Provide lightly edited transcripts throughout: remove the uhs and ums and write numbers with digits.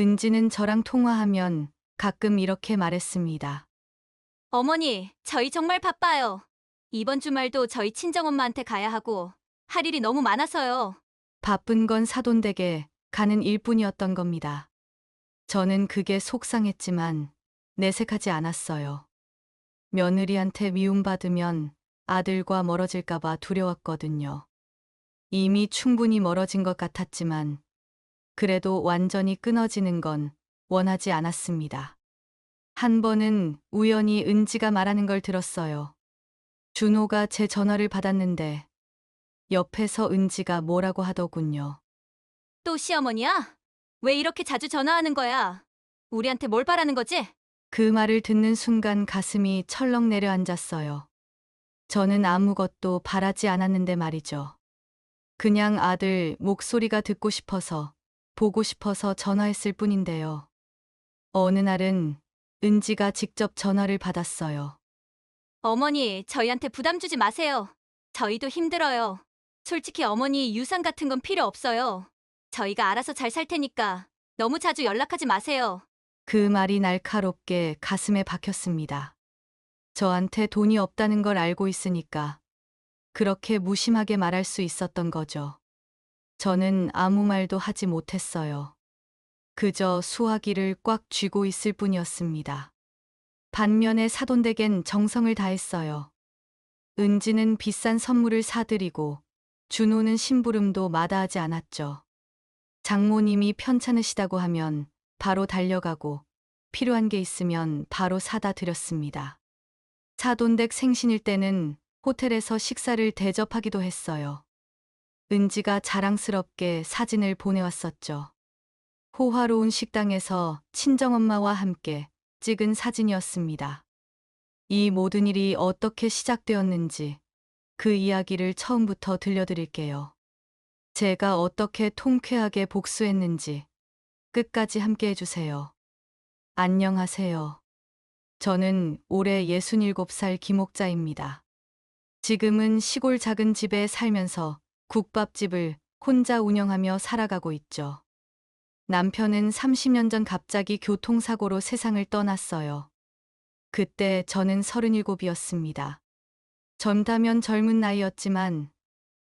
은지는 저랑 통화하면 가끔 이렇게 말했습니다. 어머니, 저희 정말 바빠요. 이번 주말도 저희 친정엄마한테 가야 하고 할 일이 너무 많아서요. 바쁜 건 사돈댁에 가는 일뿐이었던 겁니다. 저는 그게 속상했지만 내색하지 않았어요. 며느리한테 미움받으면 아들과 멀어질까봐 두려웠거든요. 이미 충분히 멀어진 것 같았지만 그래도 완전히 끊어지는 건 원하지 않았습니다. 한 번은 우연히 은지가 말하는 걸 들었어요. 준호가 제 전화를 받았는데 옆에서 은지가 뭐라고 하더군요. 또 시어머니야? 왜 이렇게 자주 전화하는 거야? 우리한테 뭘 바라는 거지? 그 말을 듣는 순간 가슴이 철렁 내려앉았어요. 저는 아무것도 바라지 않았는데 말이죠. 그냥 아들 목소리가 듣고 싶어서, 보고 싶어서 전화했을 뿐인데요. 어느 날은 은지가 직접 전화를 받았어요. 어머니, 저희한테 부담 주지 마세요. 저희도 힘들어요. 솔직히 어머니 유산 같은 건 필요 없어요. 저희가 알아서 잘 살 테니까 너무 자주 연락하지 마세요. 그 말이 날카롭게 가슴에 박혔습니다. 저한테 돈이 없다는 걸 알고 있으니까 그렇게 무심하게 말할 수 있었던 거죠. 저는 아무 말도 하지 못했어요. 그저 수화기를 꽉 쥐고 있을 뿐이었습니다. 반면에 사돈댁엔 정성을 다했어요. 은지는 비싼 선물을 사드리고 준호는 심부름도 마다하지 않았죠. 장모님이 편찮으시다고 하면 바로 달려가고 필요한 게 있으면 바로 사다 드렸습니다. 사돈댁 생신일 때는 호텔에서 식사를 대접하기도 했어요. 은지가 자랑스럽게 사진을 보내왔었죠. 호화로운 식당에서 친정엄마와 함께 찍은 사진이었습니다. 이 모든 일이 어떻게 시작되었는지 그 이야기를 처음부터 들려드릴게요. 제가 어떻게 통쾌하게 복수했는지 끝까지 함께 해주세요. 안녕하세요. 저는 올해 67살 김옥자입니다. 지금은 시골 작은 집에 살면서 국밥집을 혼자 운영하며 살아가고 있죠. 남편은 30년 전 갑자기 교통사고로 세상을 떠났어요. 그때 저는 37이었습니다. 젊다면 젊은 나이였지만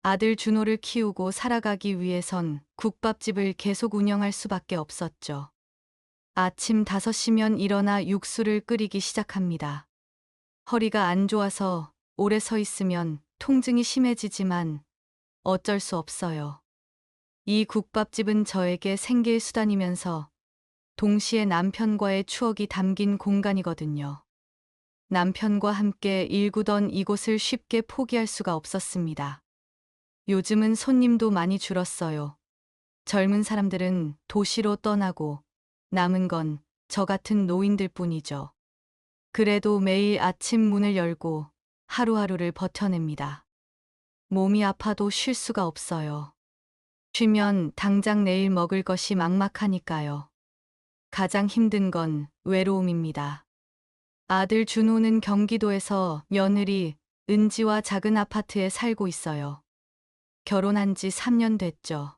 아들 준호를 키우고 살아가기 위해선 국밥집을 계속 운영할 수밖에 없었죠. 아침 5시면 일어나 육수를 끓이기 시작합니다. 허리가 안 좋아서 오래 서 있으면 통증이 심해지지만 어쩔 수 없어요. 이 국밥집은 저에게 생계의 수단이면서 동시에 남편과의 추억이 담긴 공간이거든요. 남편과 함께 일구던 이곳을 쉽게 포기할 수가 없었습니다. 요즘은 손님도 많이 줄었어요. 젊은 사람들은 도시로 떠나고 남은 건 저 같은 노인들 뿐이죠. 그래도 매일 아침 문을 열고 하루하루를 버텨냅니다. 몸이 아파도 쉴 수가 없어요. 쉬면 당장 내일 먹을 것이 막막하니까요. 가장 힘든 건 외로움입니다. 아들 준호는 경기도에서 며느리 은지와 작은 아파트에 살고 있어요. 결혼한 지 3년 됐죠.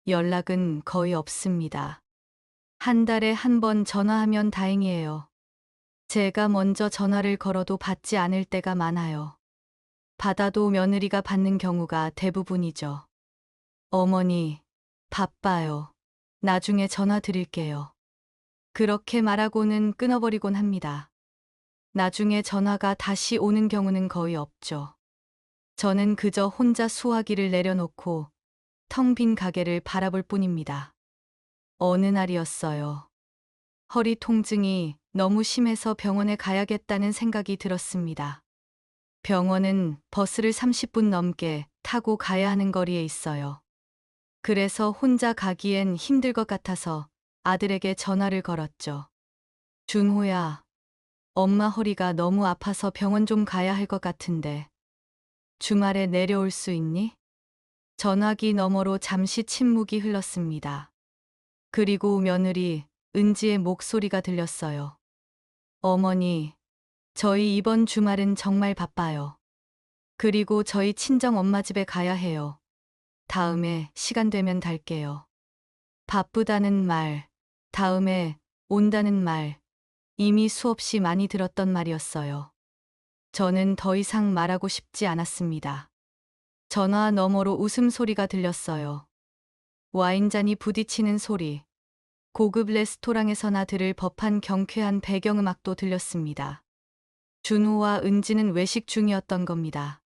연락은 거의 없습니다. 한 달에 한 번 전화하면 다행이에요. 제가 먼저 전화를 걸어도 받지 않을 때가 많아요. 받아도 며느리가 받는 경우가 대부분이죠. 어머니, 바빠요. 나중에 전화 드릴게요. 그렇게 말하고는 끊어버리곤 합니다. 나중에 전화가 다시 오는 경우는 거의 없죠. 저는 그저 혼자 수화기를 내려놓고 텅 빈 가게를 바라볼 뿐입니다. 어느 날이었어요. 허리 통증이 너무 심해서 병원에 가야겠다는 생각이 들었습니다. 병원은 버스를 30분 넘게 타고 가야 하는 거리에 있어요. 그래서 혼자 가기엔 힘들 것 같아서 아들에게 전화를 걸었죠. 준호야, 엄마 허리가 너무 아파서 병원 좀 가야 할 것 같은데 주말에 내려올 수 있니? 전화기 너머로 잠시 침묵이 흘렀습니다. 그리고 며느리 은지의 목소리가 들렸어요. 어머니, 저희 이번 주말은 정말 바빠요. 그리고 저희 친정 엄마 집에 가야 해요. 다음에 시간 되면 갈게요. 바쁘다는 말, 다음에 온다는 말, 이미 수없이 많이 들었던 말이었어요. 저는 더 이상 말하고 싶지 않았습니다. 전화 너머로 웃음소리가 들렸어요. 와인잔이 부딪히는 소리, 고급 레스토랑에서나 들을 법한 경쾌한 배경음악도 들렸습니다. 준호와 은지는 외식 중이었던 겁니다.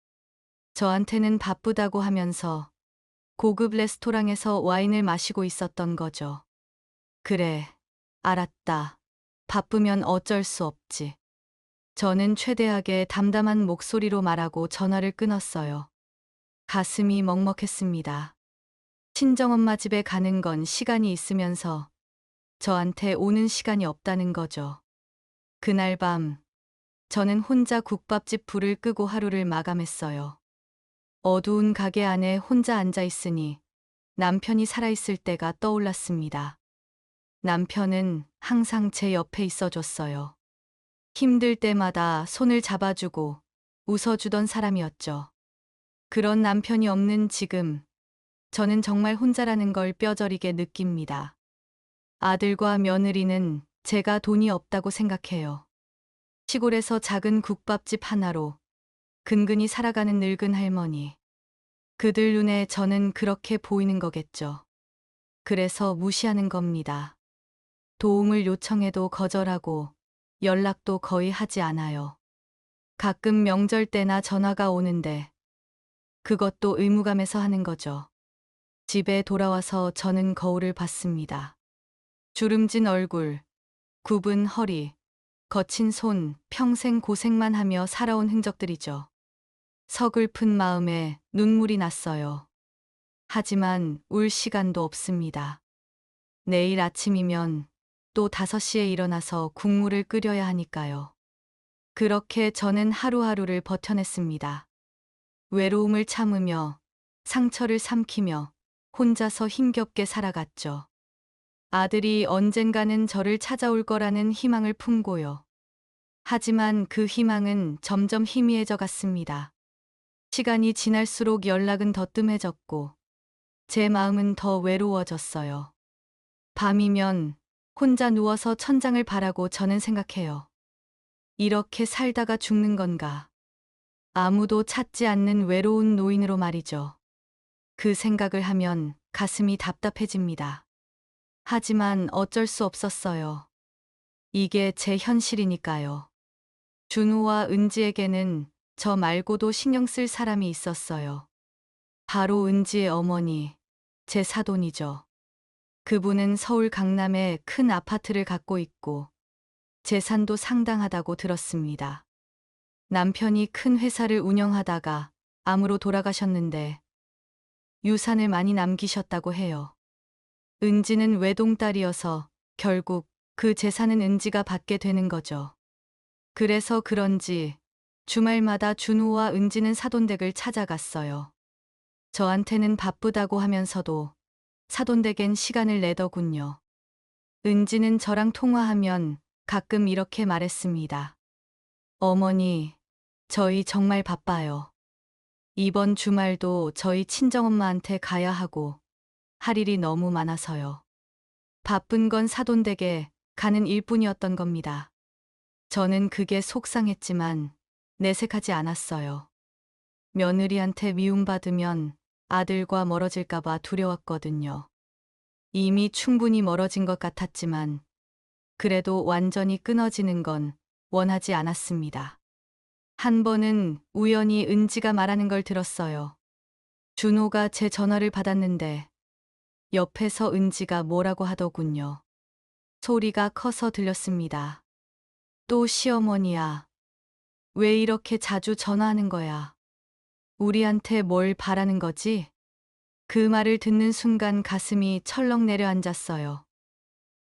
저한테는 바쁘다고 하면서 고급 레스토랑에서 와인을 마시고 있었던 거죠. 그래, 알았다. 바쁘면 어쩔 수 없지. 저는 최대하게 담담한 목소리로 말하고 전화를 끊었어요. 가슴이 먹먹했습니다. 친정엄마 집에 가는 건 시간이 있으면서 저한테 오는 시간이 없다는 거죠. 그날 밤, 저는 혼자 국밥집 불을 끄고 하루를 마감했어요. 어두운 가게 안에 혼자 앉아 있으니 남편이 살아있을 때가 떠올랐습니다. 남편은 항상 제 옆에 있어줬어요. 힘들 때마다 손을 잡아주고 웃어주던 사람이었죠. 그런 남편이 없는 지금, 저는 정말 혼자라는 걸 뼈저리게 느낍니다. 아들과 며느리는 제가 돈이 없다고 생각해요. 시골에서 작은 국밥집 하나로 근근히 살아가는 늙은 할머니. 그들 눈에 저는 그렇게 보이는 거겠죠. 그래서 무시하는 겁니다. 도움을 요청해도 거절하고 연락도 거의 하지 않아요. 가끔 명절 때나 전화가 오는데 그것도 의무감에서 하는 거죠. 집에 돌아와서 저는 거울을 봤습니다. 주름진 얼굴, 굽은 허리, 거친 손, 평생 고생만 하며 살아온 흔적들이죠. 서글픈 마음에 눈물이 났어요. 하지만 울 시간도 없습니다. 내일 아침이면 또 5시에 일어나서 국물을 끓여야 하니까요. 그렇게 저는 하루하루를 버텨냈습니다. 외로움을 참으며 상처를 삼키며 혼자서 힘겹게 살아갔죠. 아들이 언젠가는 저를 찾아올 거라는 희망을 품고요. 하지만 그 희망은 점점 희미해져 갔습니다. 시간이 지날수록 연락은 더 뜸해졌고 제 마음은 더 외로워졌어요. 밤이면 혼자 누워서 천장을 바라고 저는 생각해요. 이렇게 살다가 죽는 건가? 아무도 찾지 않는 외로운 노인으로 말이죠. 그 생각을 하면 가슴이 답답해집니다. 하지만 어쩔 수 없었어요. 이게 제 현실이니까요. 준우와 은지에게는 저 말고도 신경 쓸 사람이 있었어요. 바로 은지의 어머니, 제 사돈이죠. 그분은 서울 강남에 큰 아파트를 갖고 있고 재산도 상당하다고 들었습니다. 남편이 큰 회사를 운영하다가 암으로 돌아가셨는데 유산을 많이 남기셨다고 해요. 은지는 외동딸이어서 결국 그 재산은 은지가 받게 되는 거죠. 그래서 그런지 주말마다 준우와 은지는 사돈댁을 찾아갔어요. 저한테는 바쁘다고 하면서도 사돈댁엔 시간을 내더군요. 은지는 저랑 통화하면 가끔 이렇게 말했습니다. 어머니, 저희 정말 바빠요. 이번 주말도 저희 친정엄마한테 가야 하고 할 일이 너무 많아서요. 바쁜 건 사돈댁에 가는 일뿐이었던 겁니다. 저는 그게 속상했지만 내색하지 않았어요. 며느리한테 미움받으면 아들과 멀어질까봐 두려웠거든요. 이미 충분히 멀어진 것 같았지만 그래도 완전히 끊어지는 건 원하지 않았습니다. 한 번은 우연히 은지가 말하는 걸 들었어요. 준호가 제 전화를 받았는데 옆에서 은지가 뭐라고 하더군요. 소리가 커서 들렸습니다. 또 시어머니야. 왜 이렇게 자주 전화하는 거야? 우리한테 뭘 바라는 거지? 그 말을 듣는 순간 가슴이 철렁 내려앉았어요.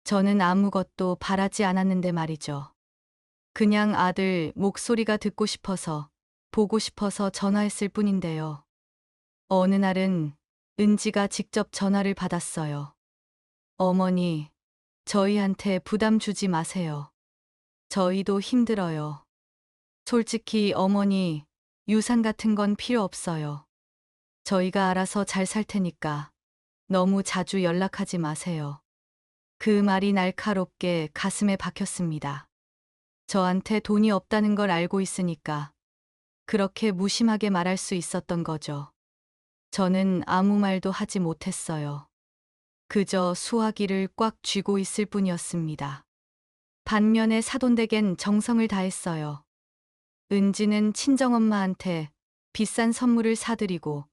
저는 아무것도 바라지 않았는데 말이죠. 그냥 아들 목소리가 듣고 싶어서, 보고 싶어서 전화했을 뿐인데요. 어느 날은 은지가 직접 전화를 받았어요. 어머니, 저희한테 부담 주지 마세요. 저희도 힘들어요. 솔직히 어머니, 유산 같은 건 필요 없어요. 저희가 알아서 잘 살 테니까 너무 자주 연락하지 마세요. 그 말이 날카롭게 가슴에 박혔습니다. 저한테 돈이 없다는 걸 알고 있으니까 그렇게 무심하게 말할 수 있었던 거죠. 저는 아무 말도 하지 못했어요. 그저 수화기를 꽉 쥐고 있을 뿐이었습니다. 반면에 사돈댁엔 정성을 다했어요. 은지는 친정엄마한테 비싼 선물을 사드리고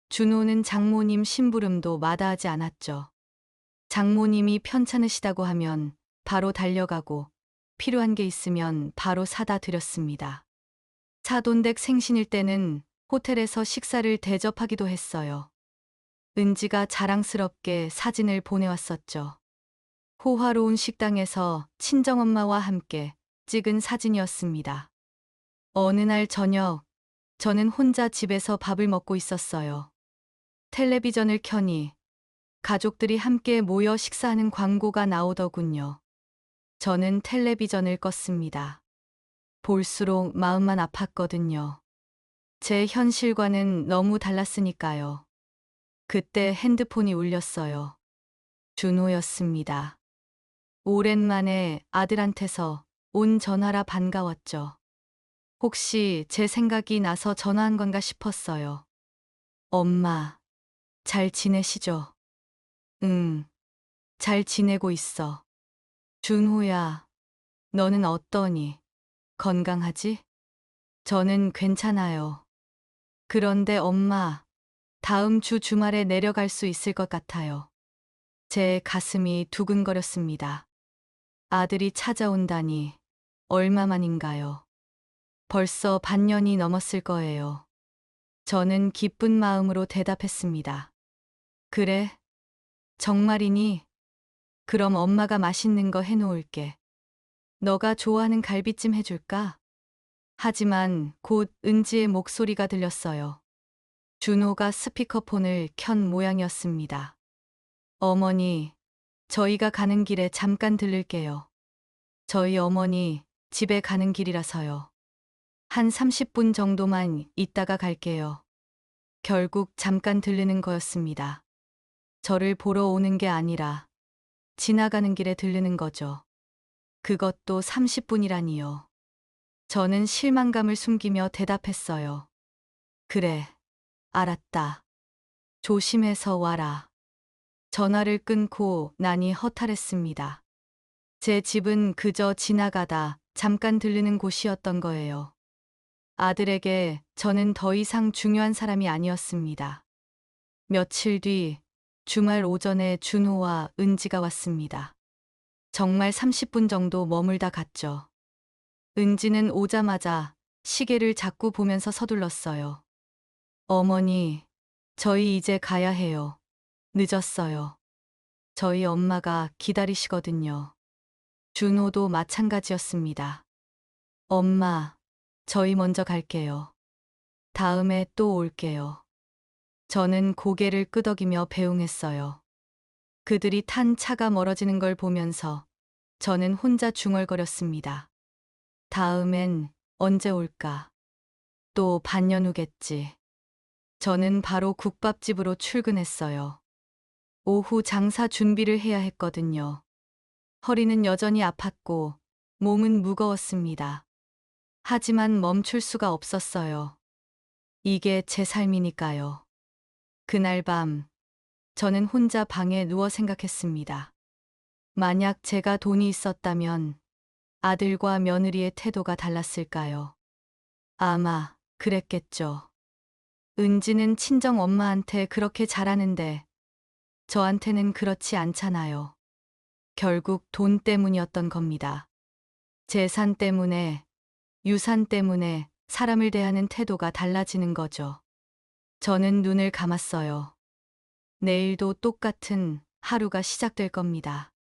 준호는 장모님 심부름도 마다하지 않았죠. 장모님이 편찮으시다고 하면 바로 달려가고 필요한 게 있으면 바로 사다 드렸습니다. 사돈댁 생신일 때는 호텔에서 식사를 대접하기도 했어요. 은지가 자랑스럽게 사진을 보내왔었죠. 호화로운 식당에서 친정엄마와 함께 찍은 사진이었습니다. 어느 날 저녁, 저는 혼자 집에서 밥을 먹고 있었어요. 텔레비전을 켜니 가족들이 함께 모여 식사하는 광고가 나오더군요. 저는 텔레비전을 껐습니다. 볼수록 마음만 아팠거든요. 제 현실과는 너무 달랐으니까요. 그때 핸드폰이 울렸어요. 준호였습니다. 오랜만에 아들한테서 온 전화라 반가웠죠. 혹시 제 생각이 나서 전화한 건가 싶었어요. 엄마, 잘 지내시죠? 응, 잘 지내고 있어. 준호야, 너는 어떠니? 건강하지? 저는 괜찮아요. 그런데 엄마, 다음 주 주말에 내려갈 수 있을 것 같아요. 제 가슴이 두근거렸습니다. 아들이 찾아온다니 얼마만인가요? 벌써 반년이 넘었을 거예요. 저는 기쁜 마음으로 대답했습니다. 그래? 정말이니? 그럼 엄마가 맛있는 거 해놓을게. 너가 좋아하는 갈비찜 해줄까? 하지만 곧 은지의 목소리가 들렸어요. 준호가 스피커폰을 켠 모양이었습니다. 어머니, 저희가 가는 길에 잠깐 들를게요. 저희 어머니 집에 가는 길이라서요. 한 30분 정도만 있다가 갈게요. 결국 잠깐 들르는 거였습니다. 저를 보러 오는 게 아니라 지나가는 길에 들르는 거죠. 그것도 30분이라니요. 저는 실망감을 숨기며 대답했어요. 그래, 알았다. 조심해서 와라. 전화를 끊고 나니 허탈했습니다. 제 집은 그저 지나가다 잠깐 들르는 곳이었던 거예요. 아들에게 저는 더 이상 중요한 사람이 아니었습니다. 며칠 뒤 주말 오전에 준호와 은지가 왔습니다. 정말 30분 정도 머물다 갔죠. 은지는 오자마자 시계를 자꾸 보면서 서둘렀어요. 어머니, 저희 이제 가야 해요. 늦었어요. 저희 엄마가 기다리시거든요. 준호도 마찬가지였습니다. 엄마, 저희 먼저 갈게요. 다음에 또 올게요. 저는 고개를 끄덕이며 배웅했어요. 그들이 탄 차가 멀어지는 걸 보면서 저는 혼자 중얼거렸습니다. 다음엔 언제 올까? 또 반년 후겠지. 저는 바로 국밥집으로 출근했어요. 오후 장사 준비를 해야 했거든요. 허리는 여전히 아팠고 몸은 무거웠습니다. 하지만 멈출 수가 없었어요. 이게 제 삶이니까요. 그날 밤, 저는 혼자 방에 누워 생각했습니다. 만약 제가 돈이 있었다면 아들과 며느리의 태도가 달랐을까요? 아마 그랬겠죠. 은지는 친정 엄마한테 그렇게 잘하는데 저한테는 그렇지 않잖아요. 결국 돈 때문이었던 겁니다. 재산 때문에, 유산 때문에 사람을 대하는 태도가 달라지는 거죠. 저는 눈을 감았어요. 내일도 똑같은 하루가 시작될 겁니다.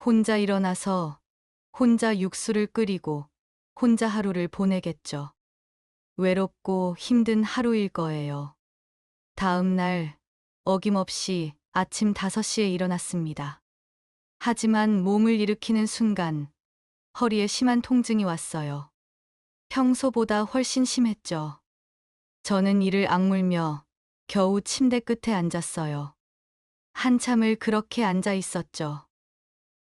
혼자 일어나서 혼자 육수를 끓이고 혼자 하루를 보내겠죠. 외롭고 힘든 하루일 거예요. 다음 날 어김없이 아침 5시에 일어났습니다. 하지만 몸을 일으키는 순간 허리에 심한 통증이 왔어요. 평소보다 훨씬 심했죠. 저는 이를 악물며 겨우 침대 끝에 앉았어요. 한참을 그렇게 앉아 있었죠.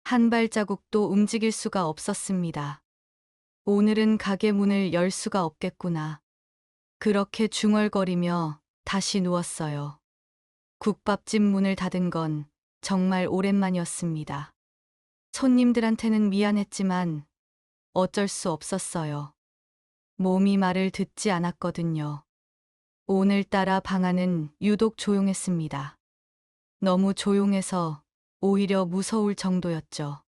한 발자국도 움직일 수가 없었습니다. 오늘은 가게 문을 열 수가 없겠구나. 그렇게 중얼거리며 다시 누웠어요. 국밥집 문을 닫은 건 정말 오랜만이었습니다. 손님들한테는 미안했지만 어쩔 수 없었어요. 몸이 말을 듣지 않았거든요. 오늘따라 방 안은 유독 조용했습니다. 너무 조용해서 오히려 무서울 정도였죠.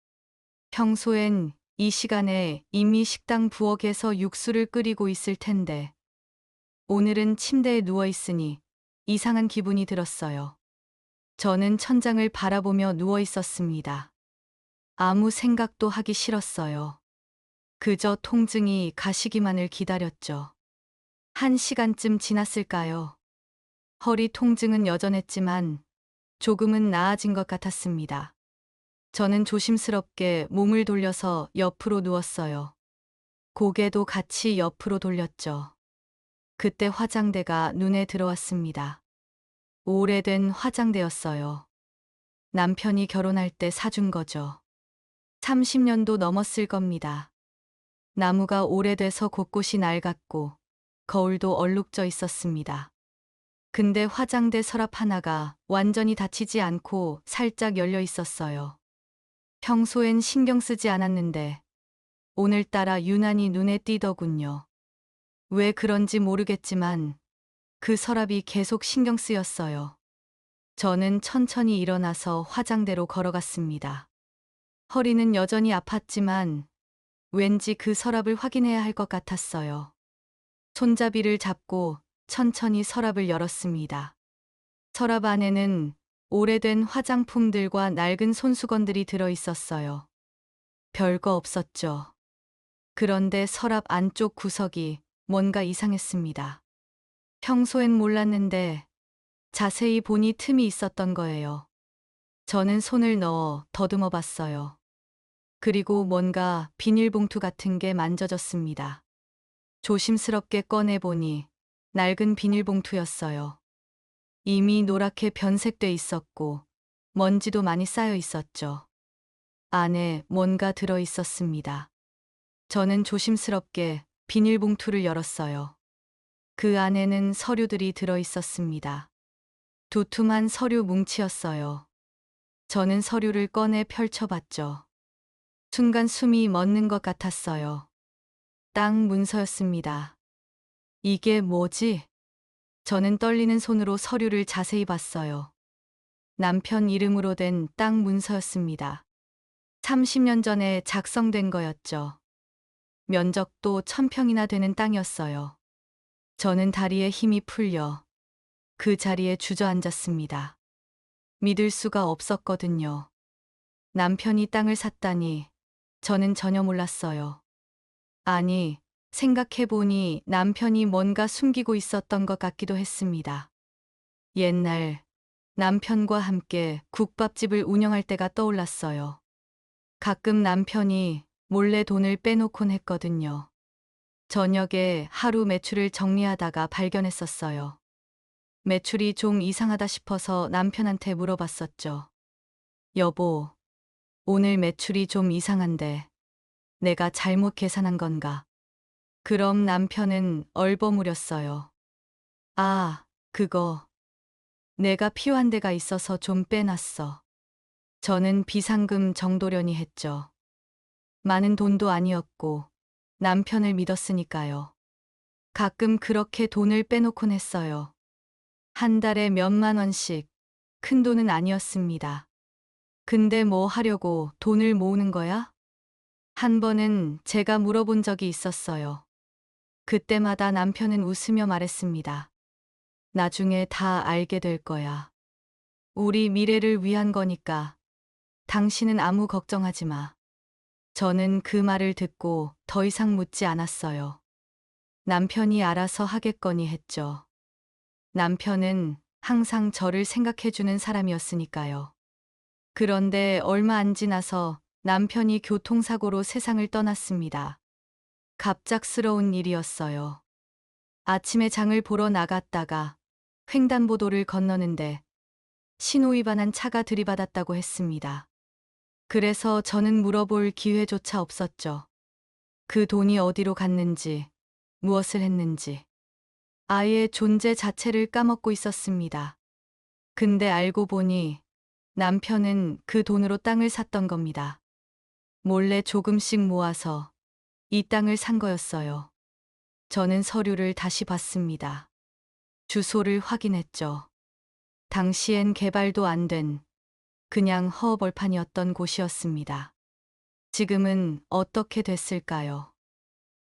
평소엔 이 시간에 이미 식당 부엌에서 육수를 끓이고 있을 텐데 오늘은 침대에 누워 있으니 이상한 기분이 들었어요. 저는 천장을 바라보며 누워 있었습니다. 아무 생각도 하기 싫었어요. 그저 통증이 가시기만을 기다렸죠. 1시간쯤 지났을까요? 허리 통증은 여전했지만 조금은 나아진 것 같았습니다. 저는 조심스럽게 몸을 돌려서 옆으로 누웠어요. 고개도 같이 옆으로 돌렸죠. 그때 화장대가 눈에 들어왔습니다. 오래된 화장대였어요. 남편이 결혼할 때 사준 거죠. 30년도 넘었을 겁니다. 나무가 오래돼서 곳곳이 낡았고 거울도 얼룩져 있었습니다. 근데 화장대 서랍 하나가 완전히 닫히지 않고 살짝 열려 있었어요. 평소엔 신경 쓰지 않았는데 오늘따라 유난히 눈에 띄더군요. 왜 그런지 모르겠지만 그 서랍이 계속 신경 쓰였어요. 저는 천천히 일어나서 화장대로 걸어갔습니다. 허리는 여전히 아팠지만 왠지 그 서랍을 확인해야 할 것 같았어요. 손잡이를 잡고 천천히 서랍을 열었습니다. 서랍 안에는 오래된 화장품들과 낡은 손수건들이 들어 있었어요. 별거 없었죠. 그런데 서랍 안쪽 구석이 뭔가 이상했습니다. 평소엔 몰랐는데 자세히 보니 틈이 있었던 거예요. 저는 손을 넣어 더듬어 봤어요. 그리고 뭔가 비닐봉투 같은 게 만져졌습니다. 조심스럽게 꺼내보니 낡은 비닐봉투였어요. 이미 노랗게 변색돼 있었고 먼지도 많이 쌓여 있었죠. 안에 뭔가 들어 있었습니다. 저는 조심스럽게 비닐봉투를 열었어요. 그 안에는 서류들이 들어 있었습니다. 두툼한 서류 뭉치였어요. 저는 서류를 꺼내 펼쳐봤죠. 순간 숨이 멎는 것 같았어요. 땅 문서였습니다. 이게 뭐지? 저는 떨리는 손으로 서류를 자세히 봤어요. 남편 이름으로 된 땅 문서였습니다. 30년 전에 작성된 거였죠. 면적도 1000평이나 되는 땅이었어요. 저는 다리에 힘이 풀려 그 자리에 주저앉았습니다. 믿을 수가 없었거든요. 남편이 땅을 샀다니 저는 전혀 몰랐어요. 아니, 생각해보니 남편이 뭔가 숨기고 있었던 것 같기도 했습니다. 옛날 남편과 함께 국밥집을 운영할 때가 떠올랐어요. 가끔 남편이 몰래 돈을 빼놓곤 했거든요. 저녁에 하루 매출을 정리하다가 발견했었어요. 매출이 좀 이상하다 싶어서 남편한테 물어봤었죠. 여보, 오늘 매출이 좀 이상한데 내가 잘못 계산한 건가? 그럼 남편은 얼버무렸어요. 아, 그거. 내가 필요한 데가 있어서 좀 빼놨어. 저는 비상금 정도려니 했죠. 많은 돈도 아니었고 남편을 믿었으니까요. 가끔 그렇게 돈을 빼놓곤 했어요. 한 달에 몇만 원씩. 큰 돈은 아니었습니다. 근데 뭐 하려고 돈을 모으는 거야? 한 번은 제가 물어본 적이 있었어요. 그때마다 남편은 웃으며 말했습니다. 나중에 다 알게 될 거야. 우리 미래를 위한 거니까 당신은 아무 걱정하지 마. 저는 그 말을 듣고 더 이상 묻지 않았어요. 남편이 알아서 하겠거니 했죠. 남편은 항상 저를 생각해주는 사람이었으니까요. 그런데 얼마 안 지나서 남편이 교통사고로 세상을 떠났습니다. 갑작스러운 일이었어요. 아침에 장을 보러 나갔다가 횡단보도를 건너는데 신호위반한 차가 들이받았다고 했습니다. 그래서 저는 물어볼 기회조차 없었죠. 그 돈이 어디로 갔는지, 무엇을 했는지. 아예 존재 자체를 까먹고 있었습니다. 근데 알고 보니 남편은 그 돈으로 땅을 샀던 겁니다. 몰래 조금씩 모아서 이 땅을 산 거였어요. 저는 서류를 다시 봤습니다. 주소를 확인했죠. 당시엔 개발도 안 된 그냥 허허벌판이었던 곳이었습니다. 지금은 어떻게 됐을까요?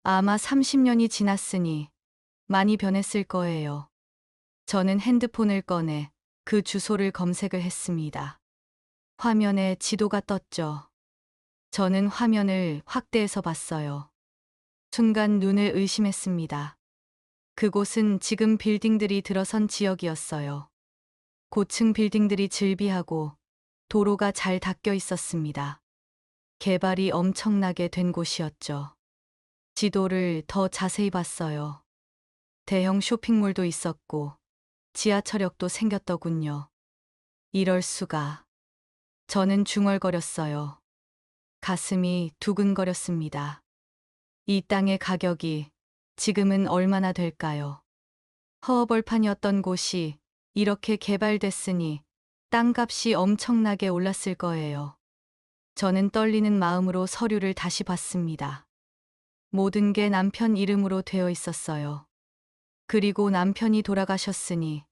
아마 30년이 지났으니 많이 변했을 거예요. 저는 핸드폰을 꺼내 그 주소를 검색을 했습니다. 화면에 지도가 떴죠. 저는 화면을 확대해서 봤어요. 순간 눈을 의심했습니다. 그곳은 지금 빌딩들이 들어선 지역이었어요. 고층 빌딩들이 즐비하고 도로가 잘 닦여 있었습니다. 개발이 엄청나게 된 곳이었죠. 지도를 더 자세히 봤어요. 대형 쇼핑몰도 있었고 지하철역도 생겼더군요. 이럴 수가. 저는 중얼거렸어요. 가슴이 두근거렸습니다. 이 땅의 가격이 지금은 얼마나 될까요? 허허벌판이었던 곳이 이렇게 개발됐으니 땅값이 엄청나게 올랐을 거예요. 저는 떨리는 마음으로 서류를 다시 봤습니다. 모든 게 남편 이름으로 되어 있었어요. 그리고 남편이 돌아가셨으니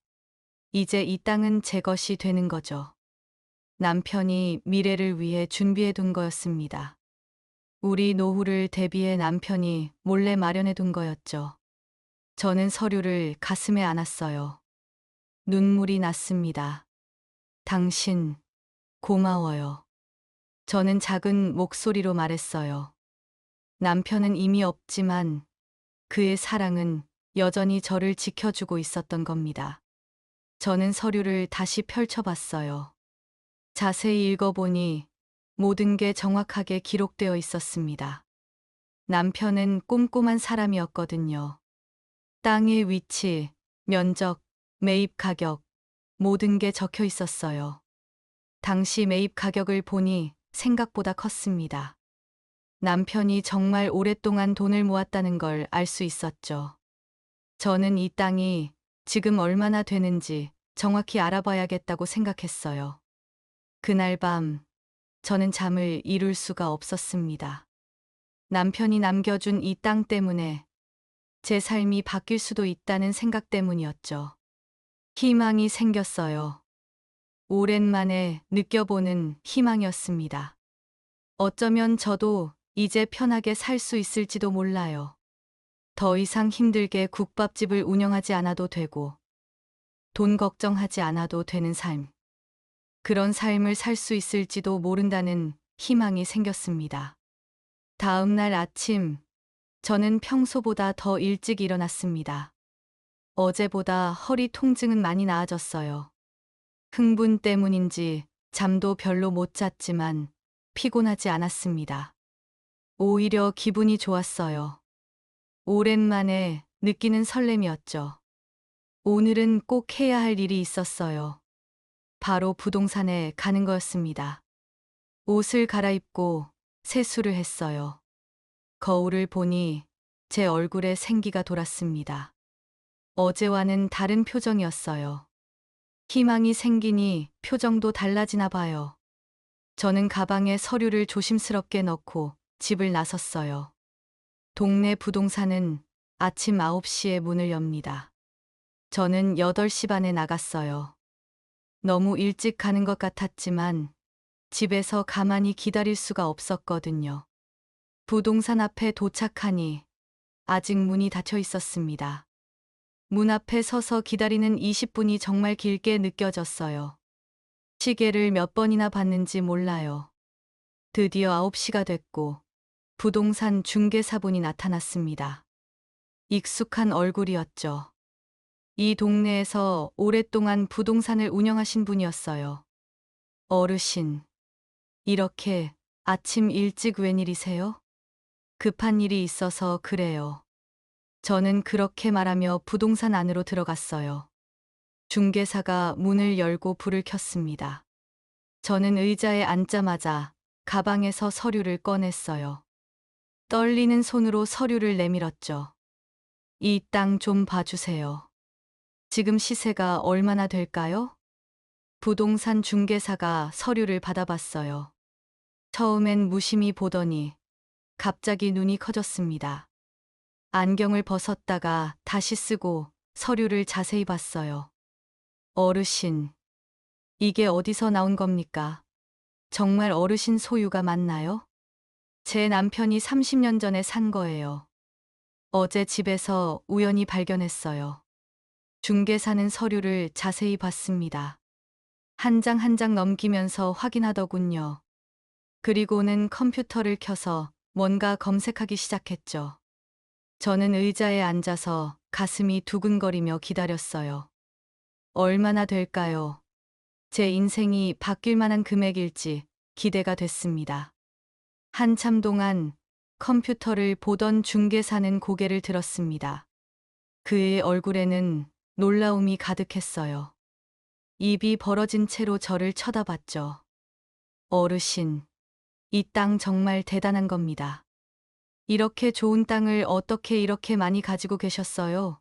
이제 이 땅은 제 것이 되는 거죠. 남편이 미래를 위해 준비해 둔 거였습니다. 우리 노후를 대비해 남편이 몰래 마련해 둔 거였죠. 저는 서류를 가슴에 안았어요. 눈물이 났습니다. 당신, 고마워요. 저는 작은 목소리로 말했어요. 남편은 이미 없지만 그의 사랑은 여전히 저를 지켜주고 있었던 겁니다. 저는 서류를 다시 펼쳐봤어요. 자세히 읽어보니 모든 게 정확하게 기록되어 있었습니다. 남편은 꼼꼼한 사람이었거든요. 땅의 위치, 면적, 매입 가격, 모든 게 적혀 있었어요. 당시 매입 가격을 보니 생각보다 컸습니다. 남편이 정말 오랫동안 돈을 모았다는 걸 알 수 있었죠. 저는 이 땅이 지금 얼마나 되는지 정확히 알아봐야겠다고 생각했어요. 그날 밤, 저는 잠을 이룰 수가 없었습니다. 남편이 남겨준 이 땅 때문에 제 삶이 바뀔 수도 있다는 생각 때문이었죠. 희망이 생겼어요. 오랜만에 느껴보는 희망이었습니다. 어쩌면 저도 이제 편하게 살 수 있을지도 몰라요. 더 이상 힘들게 국밥집을 운영하지 않아도 되고, 돈 걱정하지 않아도 되는 삶. 그런 삶을 살 수 있을지도 모른다는 희망이 생겼습니다. 다음 날 아침, 저는 평소보다 더 일찍 일어났습니다. 어제보다 허리 통증은 많이 나아졌어요. 흥분 때문인지 잠도 별로 못 잤지만 피곤하지 않았습니다. 오히려 기분이 좋았어요. 오랜만에 느끼는 설렘이었죠. 오늘은 꼭 해야 할 일이 있었어요. 바로 부동산에 가는 거였습니다. 옷을 갈아입고 세수를 했어요. 거울을 보니 제 얼굴에 생기가 돌았습니다. 어제와는 다른 표정이었어요. 희망이 생기니 표정도 달라지나 봐요. 저는 가방에 서류를 조심스럽게 넣고 집을 나섰어요. 동네 부동산은 아침 9시에 문을 엽니다. 저는 8시 반에 나갔어요. 너무 일찍 가는 것 같았지만 집에서 가만히 기다릴 수가 없었거든요. 부동산 앞에 도착하니 아직 문이 닫혀 있었습니다. 문 앞에 서서 기다리는 20분이 정말 길게 느껴졌어요. 시계를 몇 번이나 봤는지 몰라요. 드디어 9시가 됐고 부동산 중개사분이 나타났습니다. 익숙한 얼굴이었죠. 이 동네에서 오랫동안 부동산을 운영하신 분이었어요. 어르신, 이렇게 아침 일찍 웬일이세요? 급한 일이 있어서 그래요. 저는 그렇게 말하며 부동산 안으로 들어갔어요. 중개사가 문을 열고 불을 켰습니다. 저는 의자에 앉자마자 가방에서 서류를 꺼냈어요. 떨리는 손으로 서류를 내밀었죠. 이 땅 좀 봐주세요. 지금 시세가 얼마나 될까요? 부동산 중개사가 서류를 받아봤어요. 처음엔 무심히 보더니 갑자기 눈이 커졌습니다. 안경을 벗었다가 다시 쓰고 서류를 자세히 봤어요. 어르신, 이게 어디서 나온 겁니까? 정말 어르신 소유가 맞나요? 제 남편이 30년 전에 산 거예요. 어제 집에서 우연히 발견했어요. 중개사는 서류를 자세히 봤습니다. 한 장 한 장 넘기면서 확인하더군요. 그리고는 컴퓨터를 켜서 뭔가 검색하기 시작했죠. 저는 의자에 앉아서 가슴이 두근거리며 기다렸어요. 얼마나 될까요? 제 인생이 바뀔 만한 금액일지 기대가 됐습니다. 한참 동안 컴퓨터를 보던 중개사는 고개를 들었습니다. 그의 얼굴에는 놀라움이 가득했어요. 입이 벌어진 채로 저를 쳐다봤죠. 어르신, 이 땅 정말 대단한 겁니다. 이렇게 좋은 땅을 어떻게 이렇게 많이 가지고 계셨어요?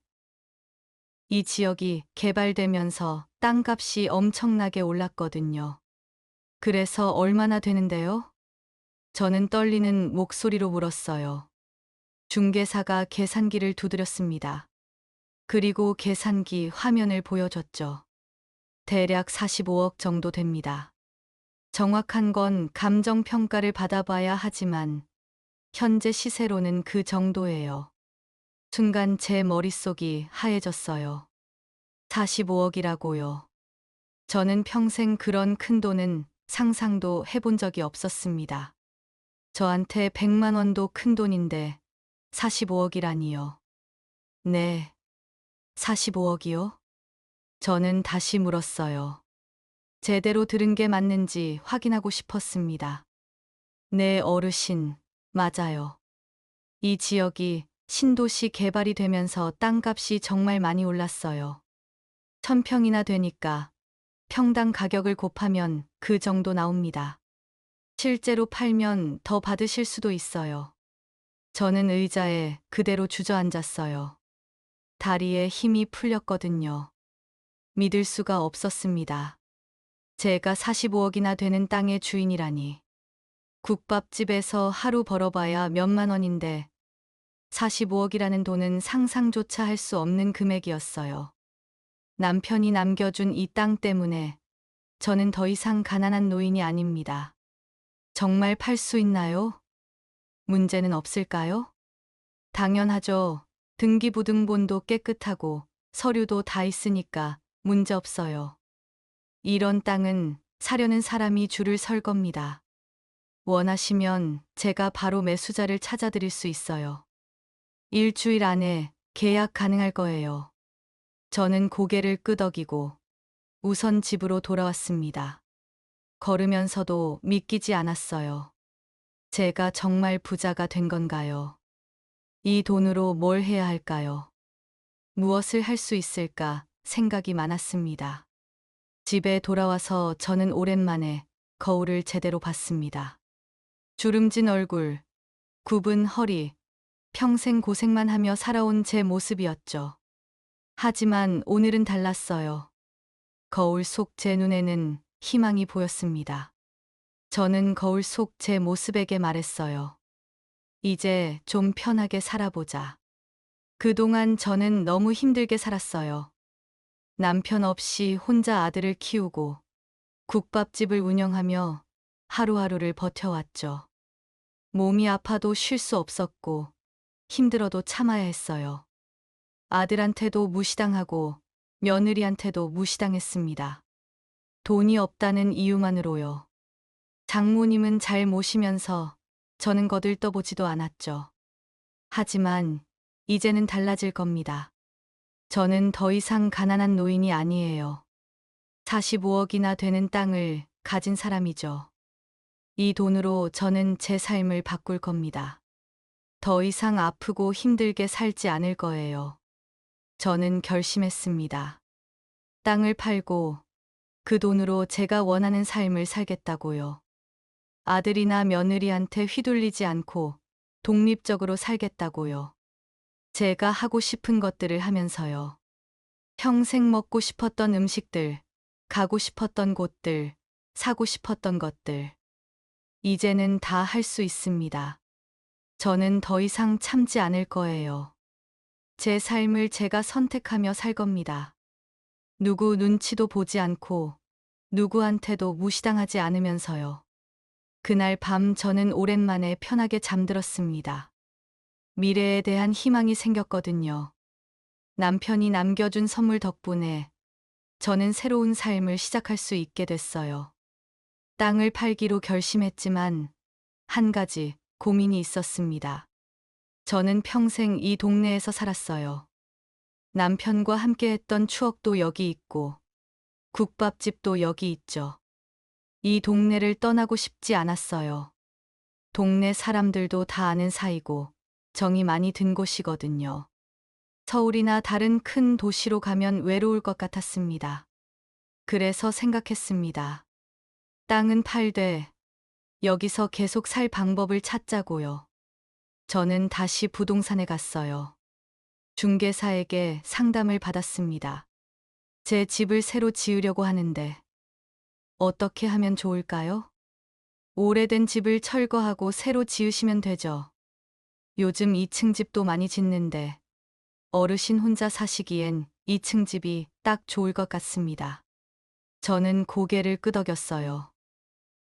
이 지역이 개발되면서 땅값이 엄청나게 올랐거든요. 그래서 얼마나 되는데요? 저는 떨리는 목소리로 물었어요. 중개사가 계산기를 두드렸습니다. 그리고 계산기 화면을 보여줬죠. 대략 45억 정도 됩니다. 정확한 건 감정평가를 받아봐야 하지만 현재 시세로는 그 정도예요. 순간 제 머릿속이 하얘졌어요. 45억이라고요. 저는 평생 그런 큰 돈은 상상도 해본 적이 없었습니다. 저한테 100만 원도 큰 돈인데 45억이라니요. 네, 45억이요? 저는 다시 물었어요. 제대로 들은 게 맞는지 확인하고 싶었습니다. 네, 어르신, 맞아요. 이 지역이 신도시 개발이 되면서 땅값이 정말 많이 올랐어요. 1000평이나 되니까 평당 가격을 곱하면 그 정도 나옵니다. 실제로 팔면 더 받으실 수도 있어요. 저는 의자에 그대로 주저앉았어요. 다리에 힘이 풀렸거든요. 믿을 수가 없었습니다. 제가 45억이나 되는 땅의 주인이라니. 국밥집에서 하루 벌어봐야 몇만 원인데 45억이라는 돈은 상상조차 할 수 없는 금액이었어요. 남편이 남겨준 이 땅 때문에 저는 더 이상 가난한 노인이 아닙니다. 정말 팔 수 있나요? 문제는 없을까요? 당연하죠. 등기부등본도 깨끗하고 서류도 다 있으니까 문제 없어요. 이런 땅은 사려는 사람이 줄을 설 겁니다. 원하시면 제가 바로 매수자를 찾아드릴 수 있어요. 일주일 안에 계약 가능할 거예요. 저는 고개를 끄덕이고 우선 집으로 돌아왔습니다. 걸으면서도 믿기지 않았어요. 제가 정말 부자가 된 건가요? 이 돈으로 뭘 해야 할까요? 무엇을 할 수 있을까 생각이 많았습니다. 집에 돌아와서 저는 오랜만에 거울을 제대로 봤습니다. 주름진 얼굴, 굽은 허리, 평생 고생만 하며 살아온 제 모습이었죠. 하지만 오늘은 달랐어요. 거울 속 제 눈에는 희망이 보였습니다. 저는 거울 속 제 모습에게 말했어요. 이제 좀 편하게 살아보자. 그동안 저는 너무 힘들게 살았어요. 남편 없이 혼자 아들을 키우고 국밥집을 운영하며 하루하루를 버텨왔죠. 몸이 아파도 쉴 수 없었고 힘들어도 참아야 했어요. 아들한테도 무시당하고 며느리한테도 무시당했습니다. 돈이 없다는 이유만으로요. 장모님은 잘 모시면서 저는 거들떠보지도 않았죠. 하지만 이제는 달라질 겁니다. 저는 더 이상 가난한 노인이 아니에요. 45억이나 되는 땅을 가진 사람이죠. 이 돈으로 저는 제 삶을 바꿀 겁니다. 더 이상 아프고 힘들게 살지 않을 거예요. 저는 결심했습니다. 땅을 팔고 그 돈으로 제가 원하는 삶을 살겠다고요. 아들이나 며느리한테 휘둘리지 않고 독립적으로 살겠다고요. 제가 하고 싶은 것들을 하면서요. 평생 먹고 싶었던 음식들, 가고 싶었던 곳들, 사고 싶었던 것들. 이제는 다 할 수 있습니다. 저는 더 이상 참지 않을 거예요. 제 삶을 제가 선택하며 살 겁니다. 누구 눈치도 보지 않고 누구한테도 무시당하지 않으면서요. 그날 밤 저는 오랜만에 편하게 잠들었습니다. 미래에 대한 희망이 생겼거든요. 남편이 남겨준 선물 덕분에 저는 새로운 삶을 시작할 수 있게 됐어요. 땅을 팔기로 결심했지만 한 가지 고민이 있었습니다. 저는 평생 이 동네에서 살았어요. 남편과 함께 했던 추억도 여기 있고 국밥집도 여기 있죠. 이 동네를 떠나고 싶지 않았어요. 동네 사람들도 다 아는 사이고 정이 많이 든 곳이거든요. 서울이나 다른 큰 도시로 가면 외로울 것 같았습니다. 그래서 생각했습니다. 땅은 팔되 여기서 계속 살 방법을 찾자고요. 저는 다시 부동산에 갔어요. 중개사에게 상담을 받았습니다. 제 집을 새로 지으려고 하는데 어떻게 하면 좋을까요? 오래된 집을 철거하고 새로 지으시면 되죠. 요즘 2층 집도 많이 짓는데 어르신 혼자 사시기엔 2층 집이 딱 좋을 것 같습니다. 저는 고개를 끄덕였어요.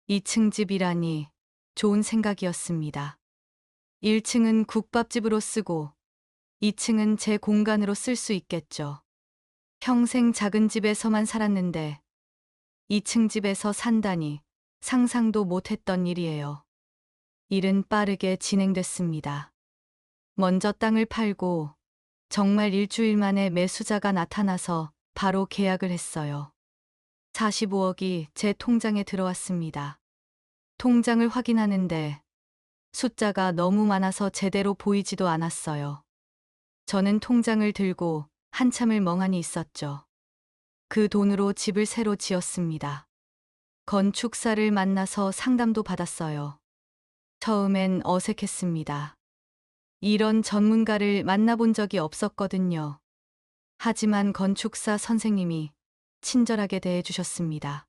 2층 집이라니 좋은 생각이었습니다. 1층은 국밥집으로 쓰고 2층은 제 공간으로 쓸 수 있겠죠. 평생 작은 집에서만 살았는데 2층 집에서 산다니 상상도 못했던 일이에요. 일은 빠르게 진행됐습니다. 먼저 땅을 팔고 정말 일주일 만에 매수자가 나타나서 바로 계약을 했어요. 45억이 제 통장에 들어왔습니다. 통장을 확인하는데 숫자가 너무 많아서 제대로 보이지도 않았어요. 저는 통장을 들고 한참을 멍하니 있었죠. 그 돈으로 집을 새로 지었습니다. 건축사를 만나서 상담도 받았어요. 처음엔 어색했습니다. 이런 전문가를 만나본 적이 없었거든요. 하지만 건축사 선생님이 친절하게 대해주셨습니다.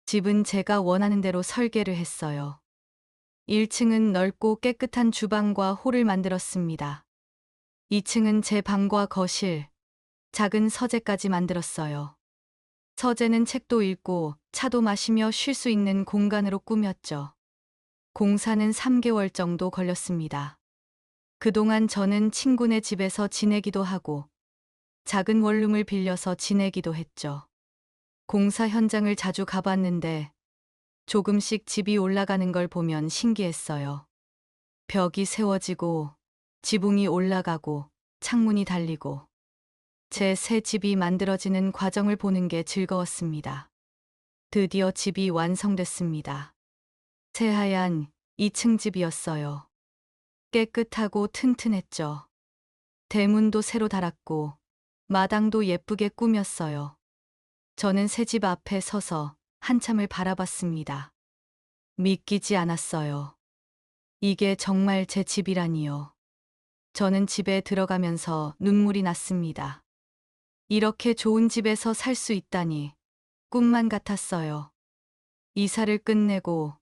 집은 제가 원하는 대로 설계를 했어요. 1층은 넓고 깨끗한 주방과 홀을 만들었습니다. 2층은 제 방과 거실, 작은 서재까지 만들었어요. 서재는 책도 읽고 차도 마시며 쉴 수 있는 공간으로 꾸몄죠. 공사는 3개월 정도 걸렸습니다. 그동안 저는 친구네 집에서 지내기도 하고 작은 원룸을 빌려서 지내기도 했죠. 공사 현장을 자주 가봤는데 조금씩 집이 올라가는 걸 보면 신기했어요. 벽이 세워지고 지붕이 올라가고 창문이 달리고 제 새 집이 만들어지는 과정을 보는 게 즐거웠습니다. 드디어 집이 완성됐습니다. 새하얀 2층 집이었어요. 깨끗하고 튼튼했죠. 대문도 새로 달았고 마당도 예쁘게 꾸몄어요. 저는 새 집 앞에 서서 한참을 바라봤습니다. 믿기지 않았어요. 이게 정말 제 집이라니요. 저는 집에 들어가면서 눈물이 났습니다. 이렇게 좋은 집에서 살 수 있다니 꿈만 같았어요. 이사를 끝내고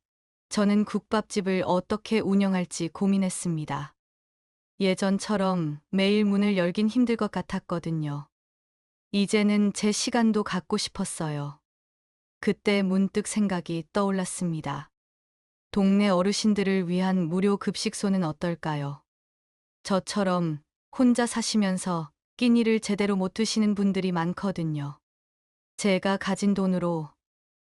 저는 국밥집을 어떻게 운영할지 고민했습니다. 예전처럼 매일 문을 열긴 힘들 것 같았거든요. 이제는 제 시간도 갖고 싶었어요. 그때 문득 생각이 떠올랐습니다. 동네 어르신들을 위한 무료 급식소는 어떨까요? 저처럼 혼자 사시면서 끼니를 제대로 못 드시는 분들이 많거든요. 제가 가진 돈으로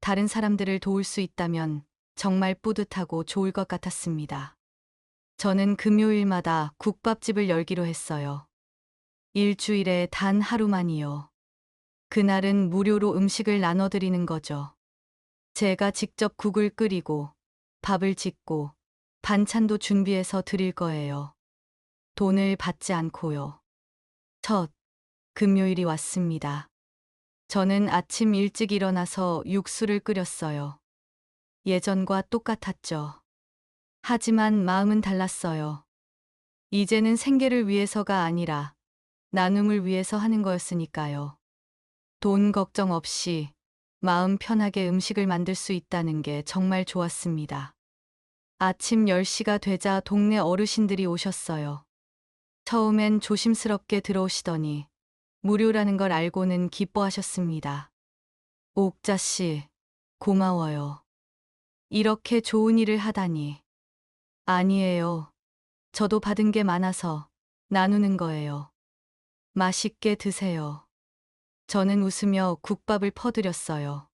다른 사람들을 도울 수 있다면 정말 뿌듯하고 좋을 것 같았습니다. 저는 금요일마다 국밥집을 열기로 했어요. 일주일에 단 하루만이요. 그날은 무료로 음식을 나눠드리는 거죠. 제가 직접 국을 끓이고 밥을 짓고 반찬도 준비해서 드릴 거예요. 돈을 받지 않고요. 첫 금요일이 왔습니다. 저는 아침 일찍 일어나서 육수를 끓였어요. 예전과 똑같았죠. 하지만 마음은 달랐어요. 이제는 생계를 위해서가 아니라 나눔을 위해서 하는 거였으니까요. 돈 걱정 없이 마음 편하게 음식을 만들 수 있다는 게 정말 좋았습니다. 아침 10시가 되자 동네 어르신들이 오셨어요. 처음엔 조심스럽게 들어오시더니 무료라는 걸 알고는 기뻐하셨습니다. 옥자 씨, 고마워요. 이렇게 좋은 일을 하다니. 아니에요. 저도 받은 게 많아서 나누는 거예요. 맛있게 드세요. 저는 웃으며 국밥을 퍼드렸어요.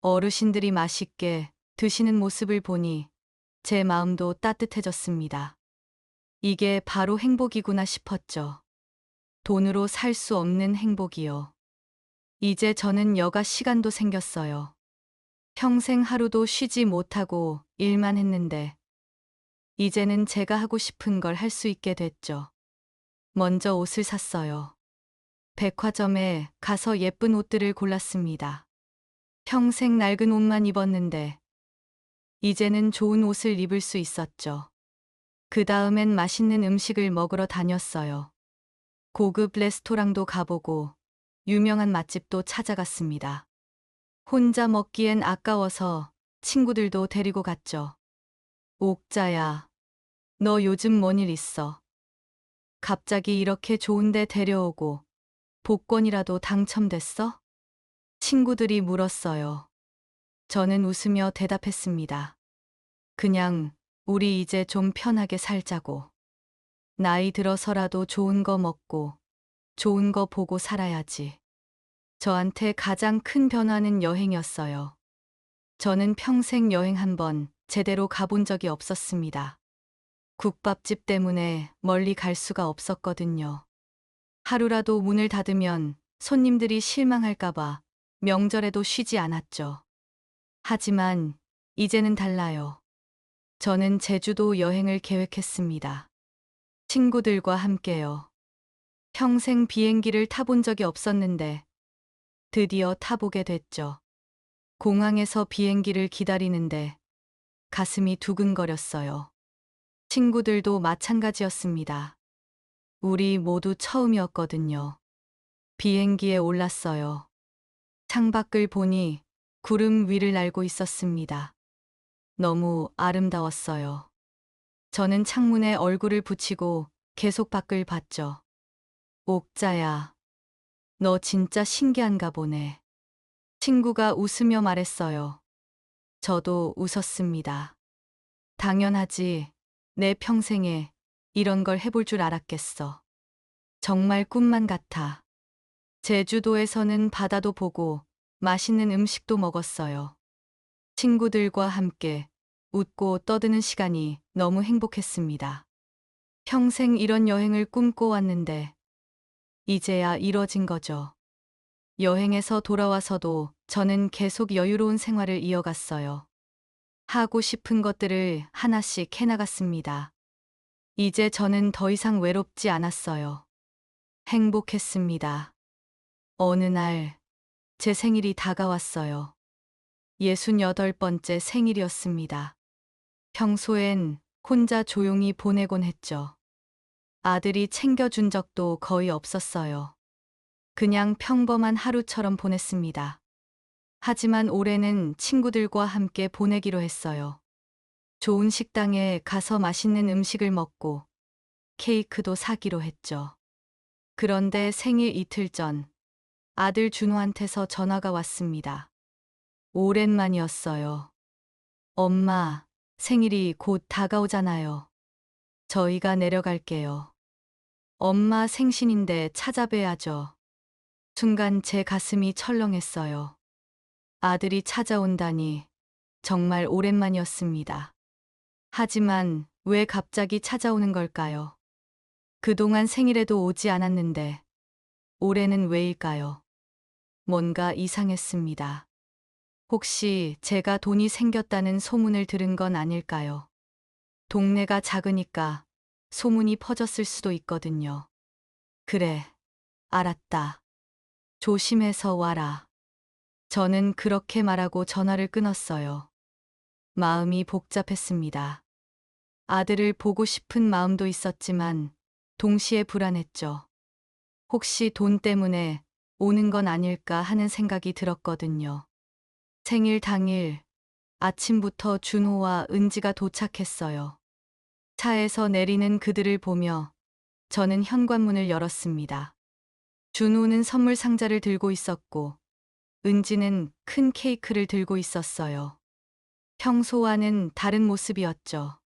어르신들이 맛있게 드시는 모습을 보니 제 마음도 따뜻해졌습니다. 이게 바로 행복이구나 싶었죠. 돈으로 살 수 없는 행복이요. 이제 저는 여가 시간도 생겼어요. 평생 하루도 쉬지 못하고 일만 했는데, 이제는 제가 하고 싶은 걸 할 수 있게 됐죠. 먼저 옷을 샀어요. 백화점에 가서 예쁜 옷들을 골랐습니다. 평생 낡은 옷만 입었는데, 이제는 좋은 옷을 입을 수 있었죠. 그 다음엔 맛있는 음식을 먹으러 다녔어요. 고급 레스토랑도 가보고, 유명한 맛집도 찾아갔습니다. 혼자 먹기엔 아까워서 친구들도 데리고 갔죠. 옥자야, 너 요즘 뭔 일 있어? 갑자기 이렇게 좋은데 데려오고 복권이라도 당첨됐어? 친구들이 물었어요. 저는 웃으며 대답했습니다. 그냥 우리 이제 좀 편하게 살자고. 나이 들어서라도 좋은 거 먹고 좋은 거 보고 살아야지. 저한테 가장 큰 변화는 여행이었어요. 저는 평생 여행 한 번 제대로 가본 적이 없었습니다. 국밥집 때문에 멀리 갈 수가 없었거든요. 하루라도 문을 닫으면 손님들이 실망할까봐 명절에도 쉬지 않았죠. 하지만 이제는 달라요. 저는 제주도 여행을 계획했습니다. 친구들과 함께요. 평생 비행기를 타본 적이 없었는데 드디어 타보게 됐죠. 공항에서 비행기를 기다리는데 가슴이 두근거렸어요. 친구들도 마찬가지였습니다. 우리 모두 처음이었거든요. 비행기에 올랐어요. 창밖을 보니 구름 위를 날고 있었습니다. 너무 아름다웠어요. 저는 창문에 얼굴을 붙이고 계속 밖을 봤죠. 옥자야, 너 진짜 신기한가 보네. 친구가 웃으며 말했어요. 저도 웃었습니다. 당연하지. 내 평생에 이런 걸 해볼 줄 알았겠어. 정말 꿈만 같아. 제주도에서는 바다도 보고 맛있는 음식도 먹었어요. 친구들과 함께 웃고 떠드는 시간이 너무 행복했습니다. 평생 이런 여행을 꿈꿔왔는데 이제야 이뤄진 거죠. 여행에서 돌아와서도 저는 계속 여유로운 생활을 이어갔어요. 하고 싶은 것들을 하나씩 해나갔습니다. 이제 저는 더 이상 외롭지 않았어요. 행복했습니다. 어느 날, 제 생일이 다가왔어요. 68번째 생일이었습니다. 평소엔 혼자 조용히 보내곤 했죠. 아들이 챙겨준 적도 거의 없었어요. 그냥 평범한 하루처럼 보냈습니다. 하지만 올해는 친구들과 함께 보내기로 했어요. 좋은 식당에 가서 맛있는 음식을 먹고 케이크도 사기로 했죠. 그런데 생일 이틀 전 아들 준호한테서 전화가 왔습니다. 오랜만이었어요. 엄마, 생일이 곧 다가오잖아요. 저희가 내려갈게요. 엄마 생신인데 찾아뵈야죠. 순간 제 가슴이 철렁했어요. 아들이 찾아온다니 정말 오랜만이었습니다. 하지만 왜 갑자기 찾아오는 걸까요? 그동안 생일에도 오지 않았는데 올해는 왜일까요? 뭔가 이상했습니다. 혹시 제가 돈이 생겼다는 소문을 들은 건 아닐까요? 동네가 작으니까 소문이 퍼졌을 수도 있거든요. 그래, 알았다. 조심해서 와라. 저는 그렇게 말하고 전화를 끊었어요. 마음이 복잡했습니다. 아들을 보고 싶은 마음도 있었지만 동시에 불안했죠. 혹시 돈 때문에 오는 건 아닐까 하는 생각이 들었거든요. 생일 당일 아침부터 준호와 은지가 도착했어요. 차에서 내리는 그들을 보며 저는 현관문을 열었습니다. 준호는 선물 상자를 들고 있었고 은지는 큰 케이크를 들고 있었어요. 평소와는 다른 모습이었죠.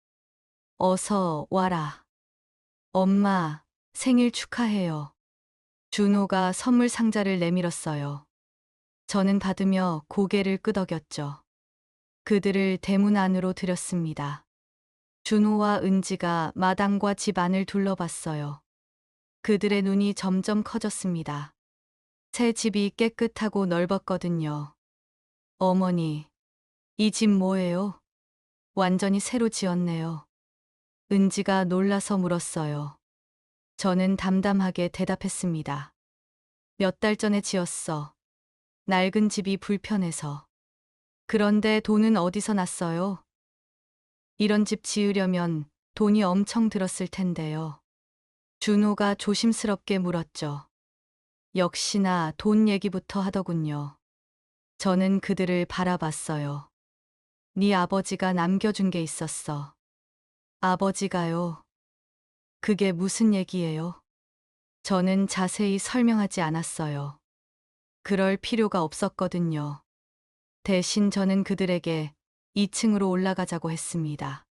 어서 와라. 엄마, 생일 축하해요. 준호가 선물 상자를 내밀었어요. 저는 받으며 고개를 끄덕였죠. 그들을 대문 안으로 들였습니다. 준호와 은지가 마당과 집 안을 둘러봤어요. 그들의 눈이 점점 커졌습니다. 새 집이 깨끗하고 넓었거든요. 어머니, 이 집 뭐예요? 완전히 새로 지었네요. 은지가 놀라서 물었어요. 저는 담담하게 대답했습니다. 몇 달 전에 지었어. 낡은 집이 불편해서. 그런데 돈은 어디서 났어요? 이런 집 지으려면 돈이 엄청 들었을 텐데요. 준호가 조심스럽게 물었죠. 역시나 돈 얘기부터 하더군요. 저는 그들을 바라봤어요. 네 아버지가 남겨준 게 있었어. 아버지가요? 그게 무슨 얘기예요? 저는 자세히 설명하지 않았어요. 그럴 필요가 없었거든요. 대신 저는 그들에게 2층으로 올라가자고 했습니다.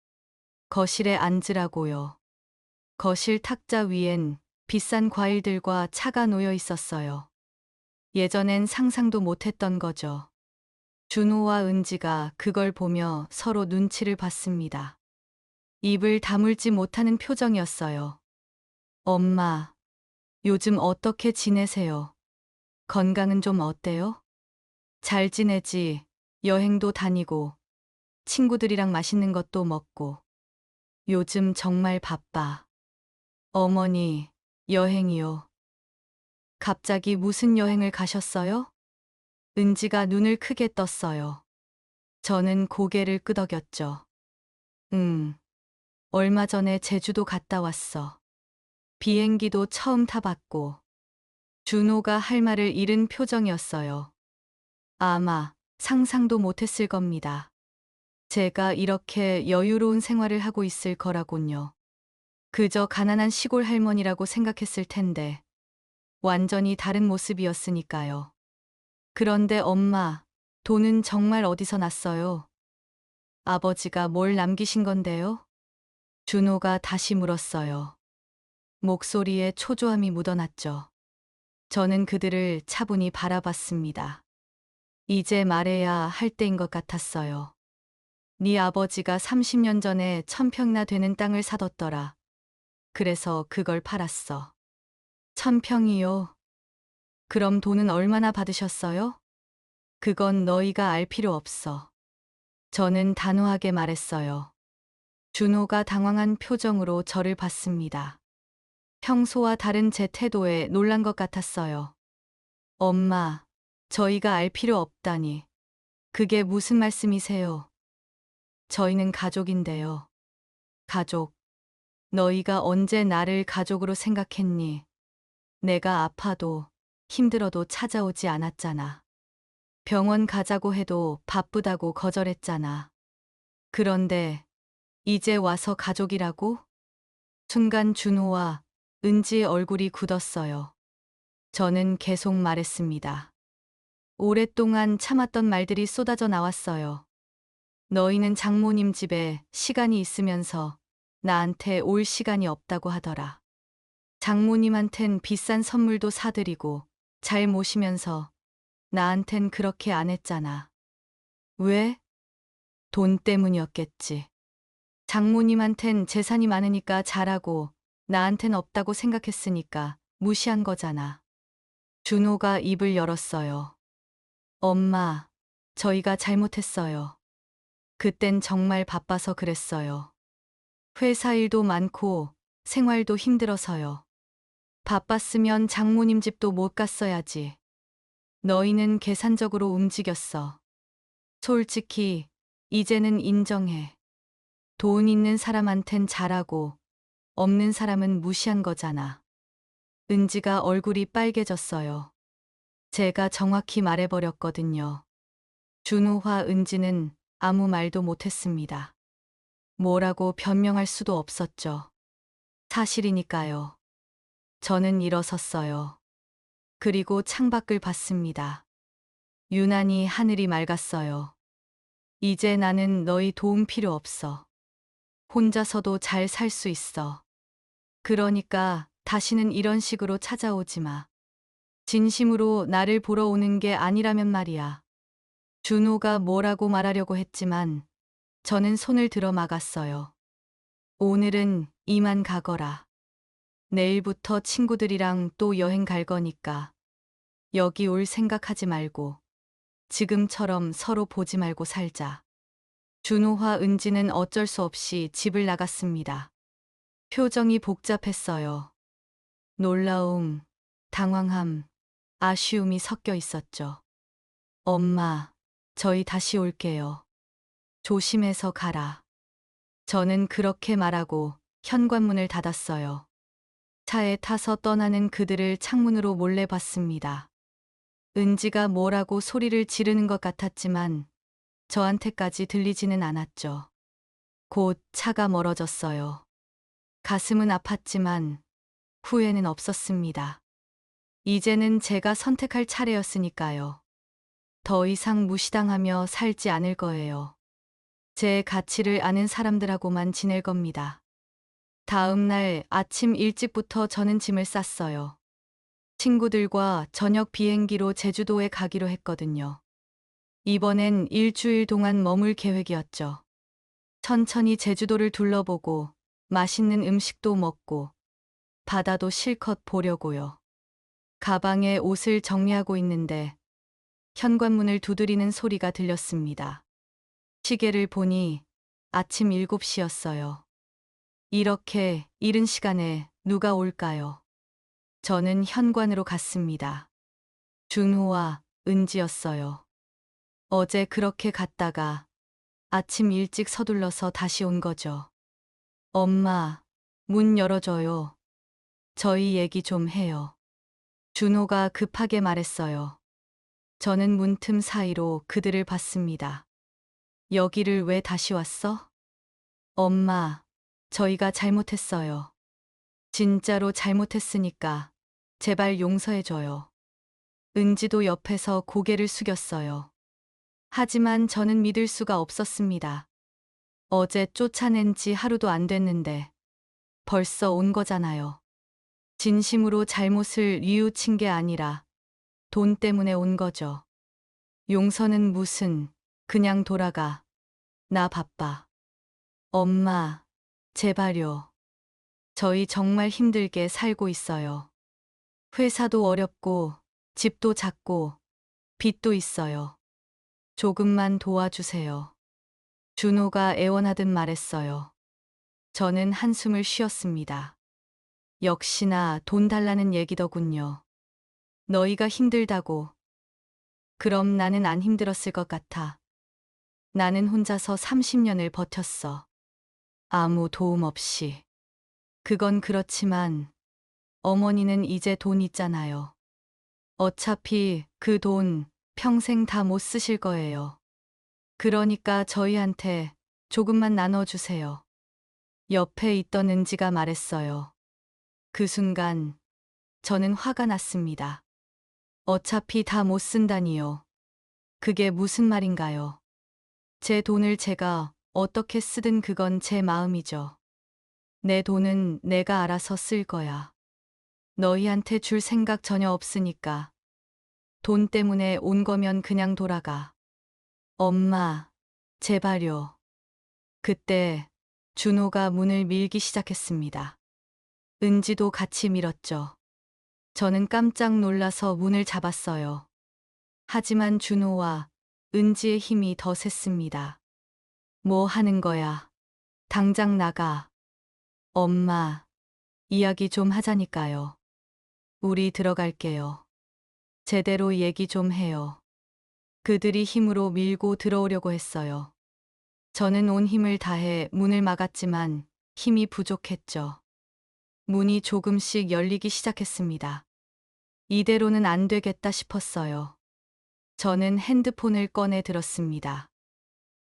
거실에 앉으라고요. 거실 탁자 위엔 비싼 과일들과 차가 놓여 있었어요. 예전엔 상상도 못했던 거죠. 준호와 은지가 그걸 보며 서로 눈치를 봤습니다. 입을 다물지 못하는 표정이었어요. 엄마, 요즘 어떻게 지내세요? 건강은 좀 어때요? 잘 지내지. 여행도 다니고, 친구들이랑 맛있는 것도 먹고. 요즘 정말 바빠. 어머니, 여행이요. 갑자기 무슨 여행을 가셨어요? 은지가 눈을 크게 떴어요. 저는 고개를 끄덕였죠. 얼마 전에 제주도 갔다 왔어. 비행기도 처음 타봤고. 준호가 할 말을 잃은 표정이었어요. 아마 상상도 못했을 겁니다. 제가 이렇게 여유로운 생활을 하고 있을 거라곤요. 그저 가난한 시골 할머니라고 생각했을 텐데 완전히 다른 모습이었으니까요. 그런데 엄마, 돈은 정말 어디서 났어요? 아버지가 뭘 남기신 건데요? 준호가 다시 물었어요. 목소리에 초조함이 묻어났죠. 저는 그들을 차분히 바라봤습니다. 이제 말해야 할 때인 것 같았어요. 네 아버지가 30년 전에 1000평이나 되는 땅을 사뒀더라. 그래서 그걸 팔았어. 1000평이요? 그럼 돈은 얼마나 받으셨어요? 그건 너희가 알 필요 없어. 저는 단호하게 말했어요. 준호가 당황한 표정으로 저를 봤습니다. 평소와 다른 제 태도에 놀란 것 같았어요. 엄마, 저희가 알 필요 없다니. 그게 무슨 말씀이세요? 저희는 가족인데요. 가족. 너희가 언제 나를 가족으로 생각했니? 내가 아파도 힘들어도 찾아오지 않았잖아. 병원 가자고 해도 바쁘다고 거절했잖아. 그런데 이제 와서 가족이라고? 순간 준호와 은지의 얼굴이 굳었어요. 저는 계속 말했습니다. 오랫동안 참았던 말들이 쏟아져 나왔어요. 너희는 장모님 집에 시간이 있으면서 나한테 올 시간이 없다고 하더라. 장모님한텐 비싼 선물도 사드리고 잘 모시면서 나한텐 그렇게 안 했잖아. 왜? 돈 때문이었겠지. 장모님한텐 재산이 많으니까 잘하고 나한텐 없다고 생각했으니까 무시한 거잖아. 준호가 입을 열었어요. 엄마, 저희가 잘못했어요. 그땐 정말 바빠서 그랬어요. 회사 일도 많고 생활도 힘들어서요. 바빴으면 장모님 집도 못 갔어야지. 너희는 계산적으로 움직였어. 솔직히 이제는 인정해. 돈 있는 사람한텐 잘하고 없는 사람은 무시한 거잖아. 은지가 얼굴이 빨개졌어요. 제가 정확히 말해버렸거든요. 준호와 은지는 아무 말도 못했습니다. 뭐라고 변명할 수도 없었죠. 사실이니까요. 저는 일어섰어요. 그리고 창밖을 봤습니다. 유난히 하늘이 맑았어요. 이제 나는 너희 도움 필요 없어. 혼자서도 잘 살 수 있어. 그러니까 다시는 이런 식으로 찾아오지 마. 진심으로 나를 보러 오는 게 아니라면 말이야. 준호가 뭐라고 말하려고 했지만 저는 손을 들어 막았어요. 오늘은 이만 가거라. 내일부터 친구들이랑 또 여행 갈 거니까 여기 올 생각하지 말고 지금처럼 서로 보지 말고 살자. 준호와 은지는 어쩔 수 없이 집을 나갔습니다. 표정이 복잡했어요. 놀라움, 당황함, 아쉬움이 섞여 있었죠. 엄마, 저희 다시 올게요. 조심해서 가라. 저는 그렇게 말하고 현관문을 닫았어요. 차에 타서 떠나는 그들을 창문으로 몰래 봤습니다. 은지가 뭐라고 소리를 지르는 것 같았지만 저한테까지 들리지는 않았죠. 곧 차가 멀어졌어요. 가슴은 아팠지만 후회는 없었습니다. 이제는 제가 선택할 차례였으니까요. 더 이상 무시당하며 살지 않을 거예요. 제 가치를 아는 사람들하고만 지낼 겁니다. 다음 날 아침 일찍부터 저는 짐을 쌌어요. 친구들과 저녁 비행기로 제주도에 가기로 했거든요. 이번엔 일주일 동안 머물 계획이었죠. 천천히 제주도를 둘러보고 맛있는 음식도 먹고 바다도 실컷 보려고요. 가방에 옷을 정리하고 있는데 현관문을 두드리는 소리가 들렸습니다. 시계를 보니 아침 7시였어요. 이렇게 이른 시간에 누가 올까요? 저는 현관으로 갔습니다. 준호와 은지였어요. 어제 그렇게 갔다가 아침 일찍 서둘러서 다시 온 거죠. 엄마, 문 열어줘요. 저희 얘기 좀 해요. 준호가 급하게 말했어요. 저는 문틈 사이로 그들을 봤습니다. 여기를 왜 다시 왔어? 엄마, 저희가 잘못했어요. 진짜로 잘못했으니까 제발 용서해줘요. 은지도 옆에서 고개를 숙였어요. 하지만 저는 믿을 수가 없었습니다. 어제 쫓아낸 지 하루도 안 됐는데 벌써 온 거잖아요. 진심으로 잘못을 뉘우친 게 아니라 돈 때문에 온 거죠. 용서는 무슨, 그냥 돌아가. 나 바빠. 엄마, 제발요. 저희 정말 힘들게 살고 있어요. 회사도 어렵고, 집도 작고, 빚도 있어요. 조금만 도와주세요. 준호가 애원하듯 말했어요. 저는 한숨을 쉬었습니다. 역시나 돈 달라는 얘기더군요. 너희가 힘들다고. 그럼 나는 안 힘들었을 것 같아. 나는 혼자서 30년을 버텼어. 아무 도움 없이. 그건 그렇지만 어머니는 이제 돈 있잖아요. 어차피 그 돈 평생 다 못 쓰실 거예요. 그러니까 저희한테 조금만 나눠주세요. 옆에 있던 은지가 말했어요. 그 순간 저는 화가 났습니다. 어차피 다 못 쓴다니요. 그게 무슨 말인가요? 제 돈을 제가 어떻게 쓰든 그건 제 마음이죠. 내 돈은 내가 알아서 쓸 거야. 너희한테 줄 생각 전혀 없으니까. 돈 때문에 온 거면 그냥 돌아가. 엄마, 제발요. 그때 준호가 문을 밀기 시작했습니다. 은지도 같이 밀었죠. 저는 깜짝 놀라서 문을 잡았어요. 하지만 준호와 은지의 힘이 더 셌습니다. 뭐 하는 거야? 당장 나가. 엄마, 이야기 좀 하자니까요. 우리 들어갈게요. 제대로 얘기 좀 해요. 그들이 힘으로 밀고 들어오려고 했어요. 저는 온 힘을 다해 문을 막았지만 힘이 부족했죠. 문이 조금씩 열리기 시작했습니다. 이대로는 안 되겠다 싶었어요. 저는 핸드폰을 꺼내 들었습니다.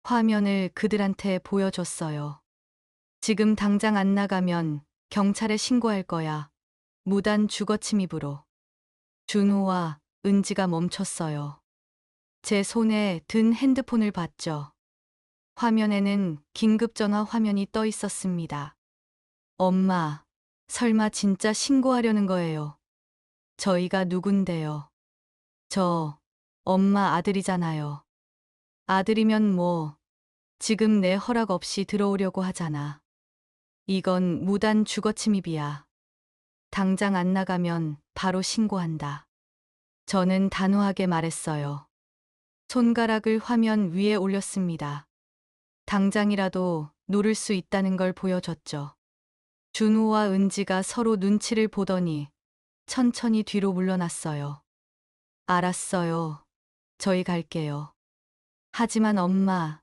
화면을 그들한테 보여줬어요. 지금 당장 안 나가면 경찰에 신고할 거야. 무단 주거 침입으로. 준호와 은지가 멈췄어요. 제 손에 든 핸드폰을 봤죠. 화면에는 긴급전화 화면이 떠 있었습니다. 엄마, 설마 진짜 신고하려는 거예요? 저희가 누군데요? 저, 엄마 아들이잖아요. 아들이면 뭐, 지금 내 허락 없이 들어오려고 하잖아. 이건 무단 주거 침입이야. 당장 안 나가면 바로 신고한다. 저는 단호하게 말했어요. 손가락을 화면 위에 올렸습니다. 당장이라도 누를 수 있다는 걸 보여줬죠. 준호와 은지가 서로 눈치를 보더니 천천히 뒤로 물러났어요. 알았어요. 저희 갈게요. 하지만 엄마,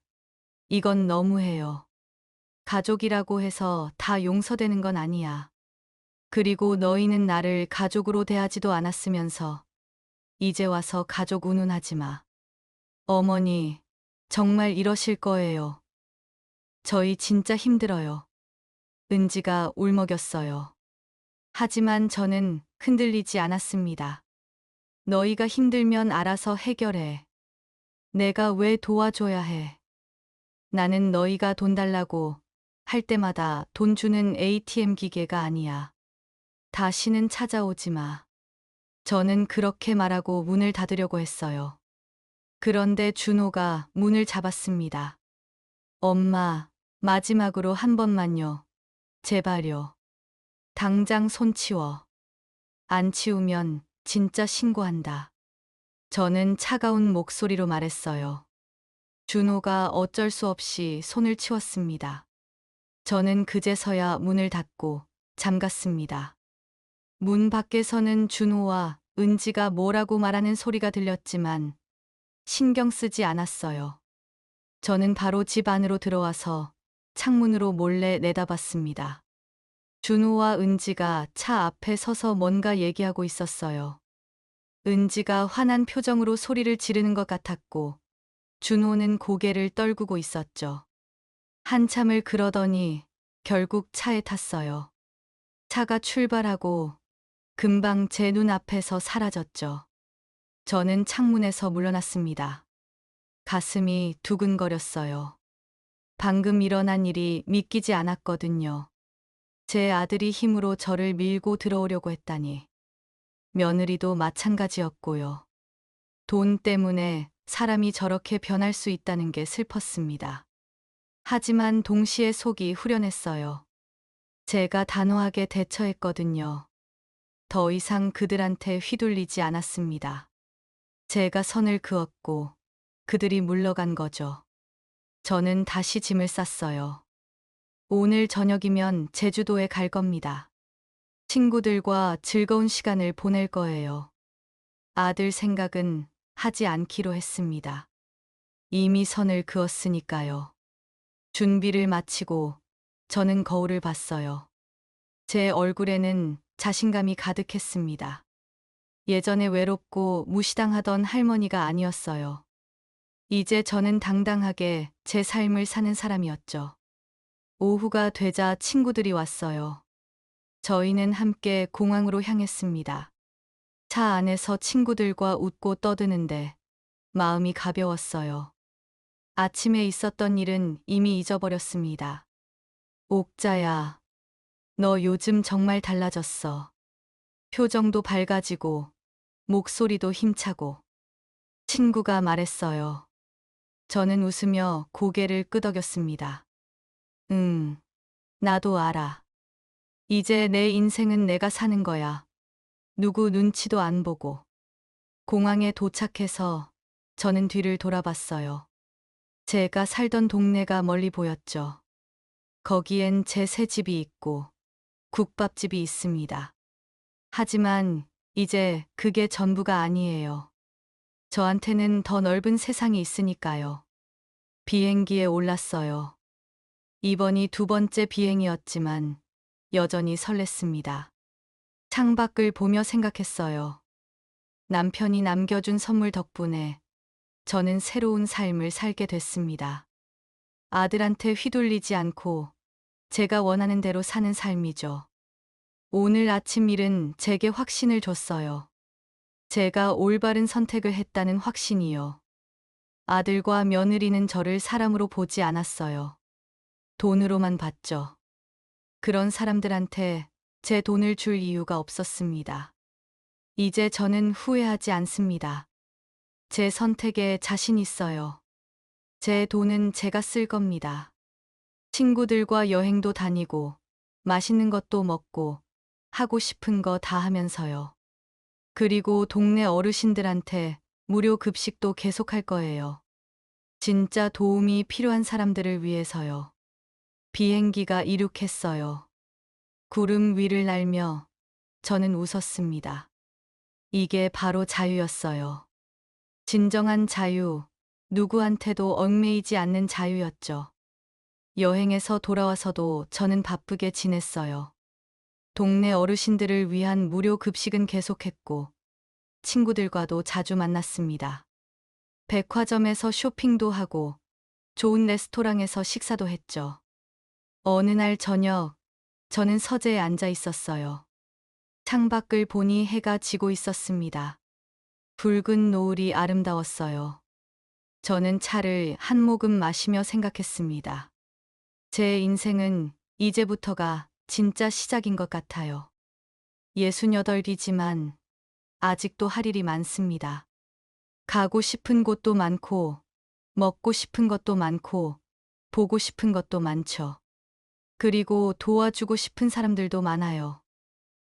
이건 너무해요. 가족이라고 해서 다 용서되는 건 아니야. 그리고 너희는 나를 가족으로 대하지도 않았으면서 이제 와서 가족 운운하지 마. 어머니, 정말 이러실 거예요. 저희 진짜 힘들어요. 은지가 울먹였어요. 하지만 저는 흔들리지 않았습니다. 너희가 힘들면 알아서 해결해. 내가 왜 도와줘야 해? 나는 너희가 돈 달라고 할 때마다 돈 주는 ATM 기계가 아니야. 다시는 찾아오지 마. 저는 그렇게 말하고 문을 닫으려고 했어요. 그런데 준호가 문을 잡았습니다. 엄마, 마지막으로 한 번만요. 제발요. 당장 손 치워. 안 치우면 진짜 신고한다. 저는 차가운 목소리로 말했어요. 준호가 어쩔 수 없이 손을 치웠습니다. 저는 그제서야 문을 닫고 잠갔습니다. 문 밖에서는 준호와 은지가 뭐라고 말하는 소리가 들렸지만 신경 쓰지 않았어요. 저는 바로 집 안으로 들어와서 창문으로 몰래 내다봤습니다. 준호와 은지가 차 앞에 서서 뭔가 얘기하고 있었어요. 은지가 화난 표정으로 소리를 지르는 것 같았고, 준호는 고개를 떨구고 있었죠. 한참을 그러더니 결국 차에 탔어요. 차가 출발하고 금방 제 눈앞에서 사라졌죠. 저는 창문에서 물러났습니다. 가슴이 두근거렸어요. 방금 일어난 일이 믿기지 않았거든요. 제 아들이 힘으로 저를 밀고 들어오려고 했다니. 며느리도 마찬가지였고요. 돈 때문에 사람이 저렇게 변할 수 있다는 게 슬펐습니다. 하지만 동시에 속이 후련했어요. 제가 단호하게 대처했거든요. 더 이상 그들한테 휘둘리지 않았습니다. 제가 선을 그었고 그들이 물러간 거죠. 저는 다시 짐을 쌌어요. 오늘 저녁이면 제주도에 갈 겁니다. 친구들과 즐거운 시간을 보낼 거예요. 아들 생각은 하지 않기로 했습니다. 이미 선을 그었으니까요. 준비를 마치고 저는 거울을 봤어요. 제 얼굴에는 자신감이 가득했습니다. 예전에 외롭고 무시당하던 할머니가 아니었어요. 이제 저는 당당하게 제 삶을 사는 사람이었죠. 오후가 되자 친구들이 왔어요. 저희는 함께 공항으로 향했습니다. 차 안에서 친구들과 웃고 떠드는데 마음이 가벼웠어요. 아침에 있었던 일은 이미 잊어버렸습니다. 옥자야, 너 요즘 정말 달라졌어. 표정도 밝아지고 목소리도 힘차고. 친구가 말했어요. 저는 웃으며 고개를 끄덕였습니다. 응, 나도 알아. 이제 내 인생은 내가 사는 거야. 누구 눈치도 안 보고. 공항에 도착해서 저는 뒤를 돌아봤어요. 제가 살던 동네가 멀리 보였죠. 거기엔 제 새 집이 있고 국밥집이 있습니다. 하지만 이제 그게 전부가 아니에요. 저한테는 더 넓은 세상이 있으니까요. 비행기에 올랐어요. 이번이 두 번째 비행이었지만 여전히 설렜습니다. 창밖을 보며 생각했어요. 남편이 남겨준 선물 덕분에 저는 새로운 삶을 살게 됐습니다. 아들한테 휘둘리지 않고 제가 원하는 대로 사는 삶이죠. 오늘 아침 일은 제게 확신을 줬어요. 제가 올바른 선택을 했다는 확신이요. 아들과 며느리는 저를 사람으로 보지 않았어요. 돈으로만 봤죠. 그런 사람들한테 제 돈을 줄 이유가 없었습니다. 이제 저는 후회하지 않습니다. 제 선택에 자신 있어요. 제 돈은 제가 쓸 겁니다. 친구들과 여행도 다니고, 맛있는 것도 먹고, 하고 싶은 거 다 하면서요. 그리고 동네 어르신들한테 무료 급식도 계속할 거예요. 진짜 도움이 필요한 사람들을 위해서요. 비행기가 이륙했어요. 구름 위를 날며 저는 웃었습니다. 이게 바로 자유였어요. 진정한 자유, 누구한테도 얽매이지 않는 자유였죠. 여행에서 돌아와서도 저는 바쁘게 지냈어요. 동네 어르신들을 위한 무료 급식은 계속했고, 친구들과도 자주 만났습니다. 백화점에서 쇼핑도 하고, 좋은 레스토랑에서 식사도 했죠. 어느 날 저녁, 저는 서재에 앉아 있었어요. 창밖을 보니 해가 지고 있었습니다. 붉은 노을이 아름다웠어요. 저는 차를 한 모금 마시며 생각했습니다. 제 인생은 이제부터가 진짜 시작인 것 같아요. 68이지만 아직도 할 일이 많습니다. 가고 싶은 곳도 많고, 먹고 싶은 것도 많고, 보고 싶은 것도 많죠. 그리고 도와주고 싶은 사람들도 많아요.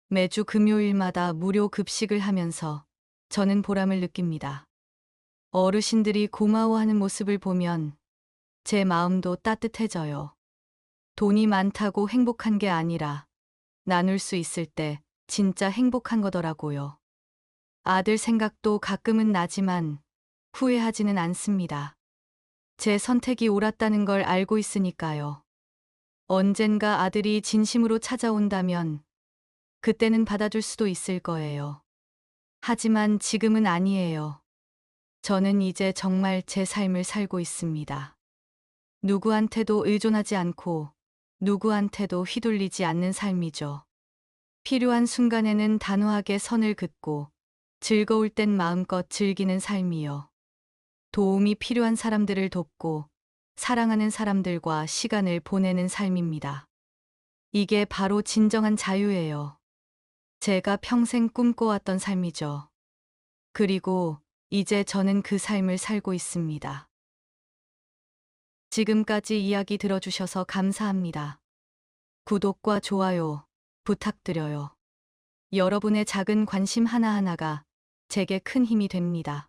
매주 금요일마다 무료 급식을 하면서 저는 보람을 느낍니다. 어르신들이 고마워하는 모습을 보면 제 마음도 따뜻해져요. 돈이 많다고 행복한 게 아니라 나눌 수 있을 때 진짜 행복한 거더라고요. 아들 생각도 가끔은 나지만 후회하지는 않습니다. 제 선택이 옳았다는 걸 알고 있으니까요. 언젠가 아들이 진심으로 찾아온다면 그때는 받아줄 수도 있을 거예요. 하지만 지금은 아니에요. 저는 이제 정말 제 삶을 살고 있습니다. 누구한테도 의존하지 않고 누구한테도 휘둘리지 않는 삶이죠. 필요한 순간에는 단호하게 선을 긋고 즐거울 땐 마음껏 즐기는 삶이요. 도움이 필요한 사람들을 돕고 사랑하는 사람들과 시간을 보내는 삶입니다. 이게 바로 진정한 자유예요. 제가 평생 꿈꿔왔던 삶이죠. 그리고 이제 저는 그 삶을 살고 있습니다. 지금까지 이야기 들어주셔서 감사합니다. 구독과 좋아요 부탁드려요. 여러분의 작은 관심 하나하나가 제게 큰 힘이 됩니다.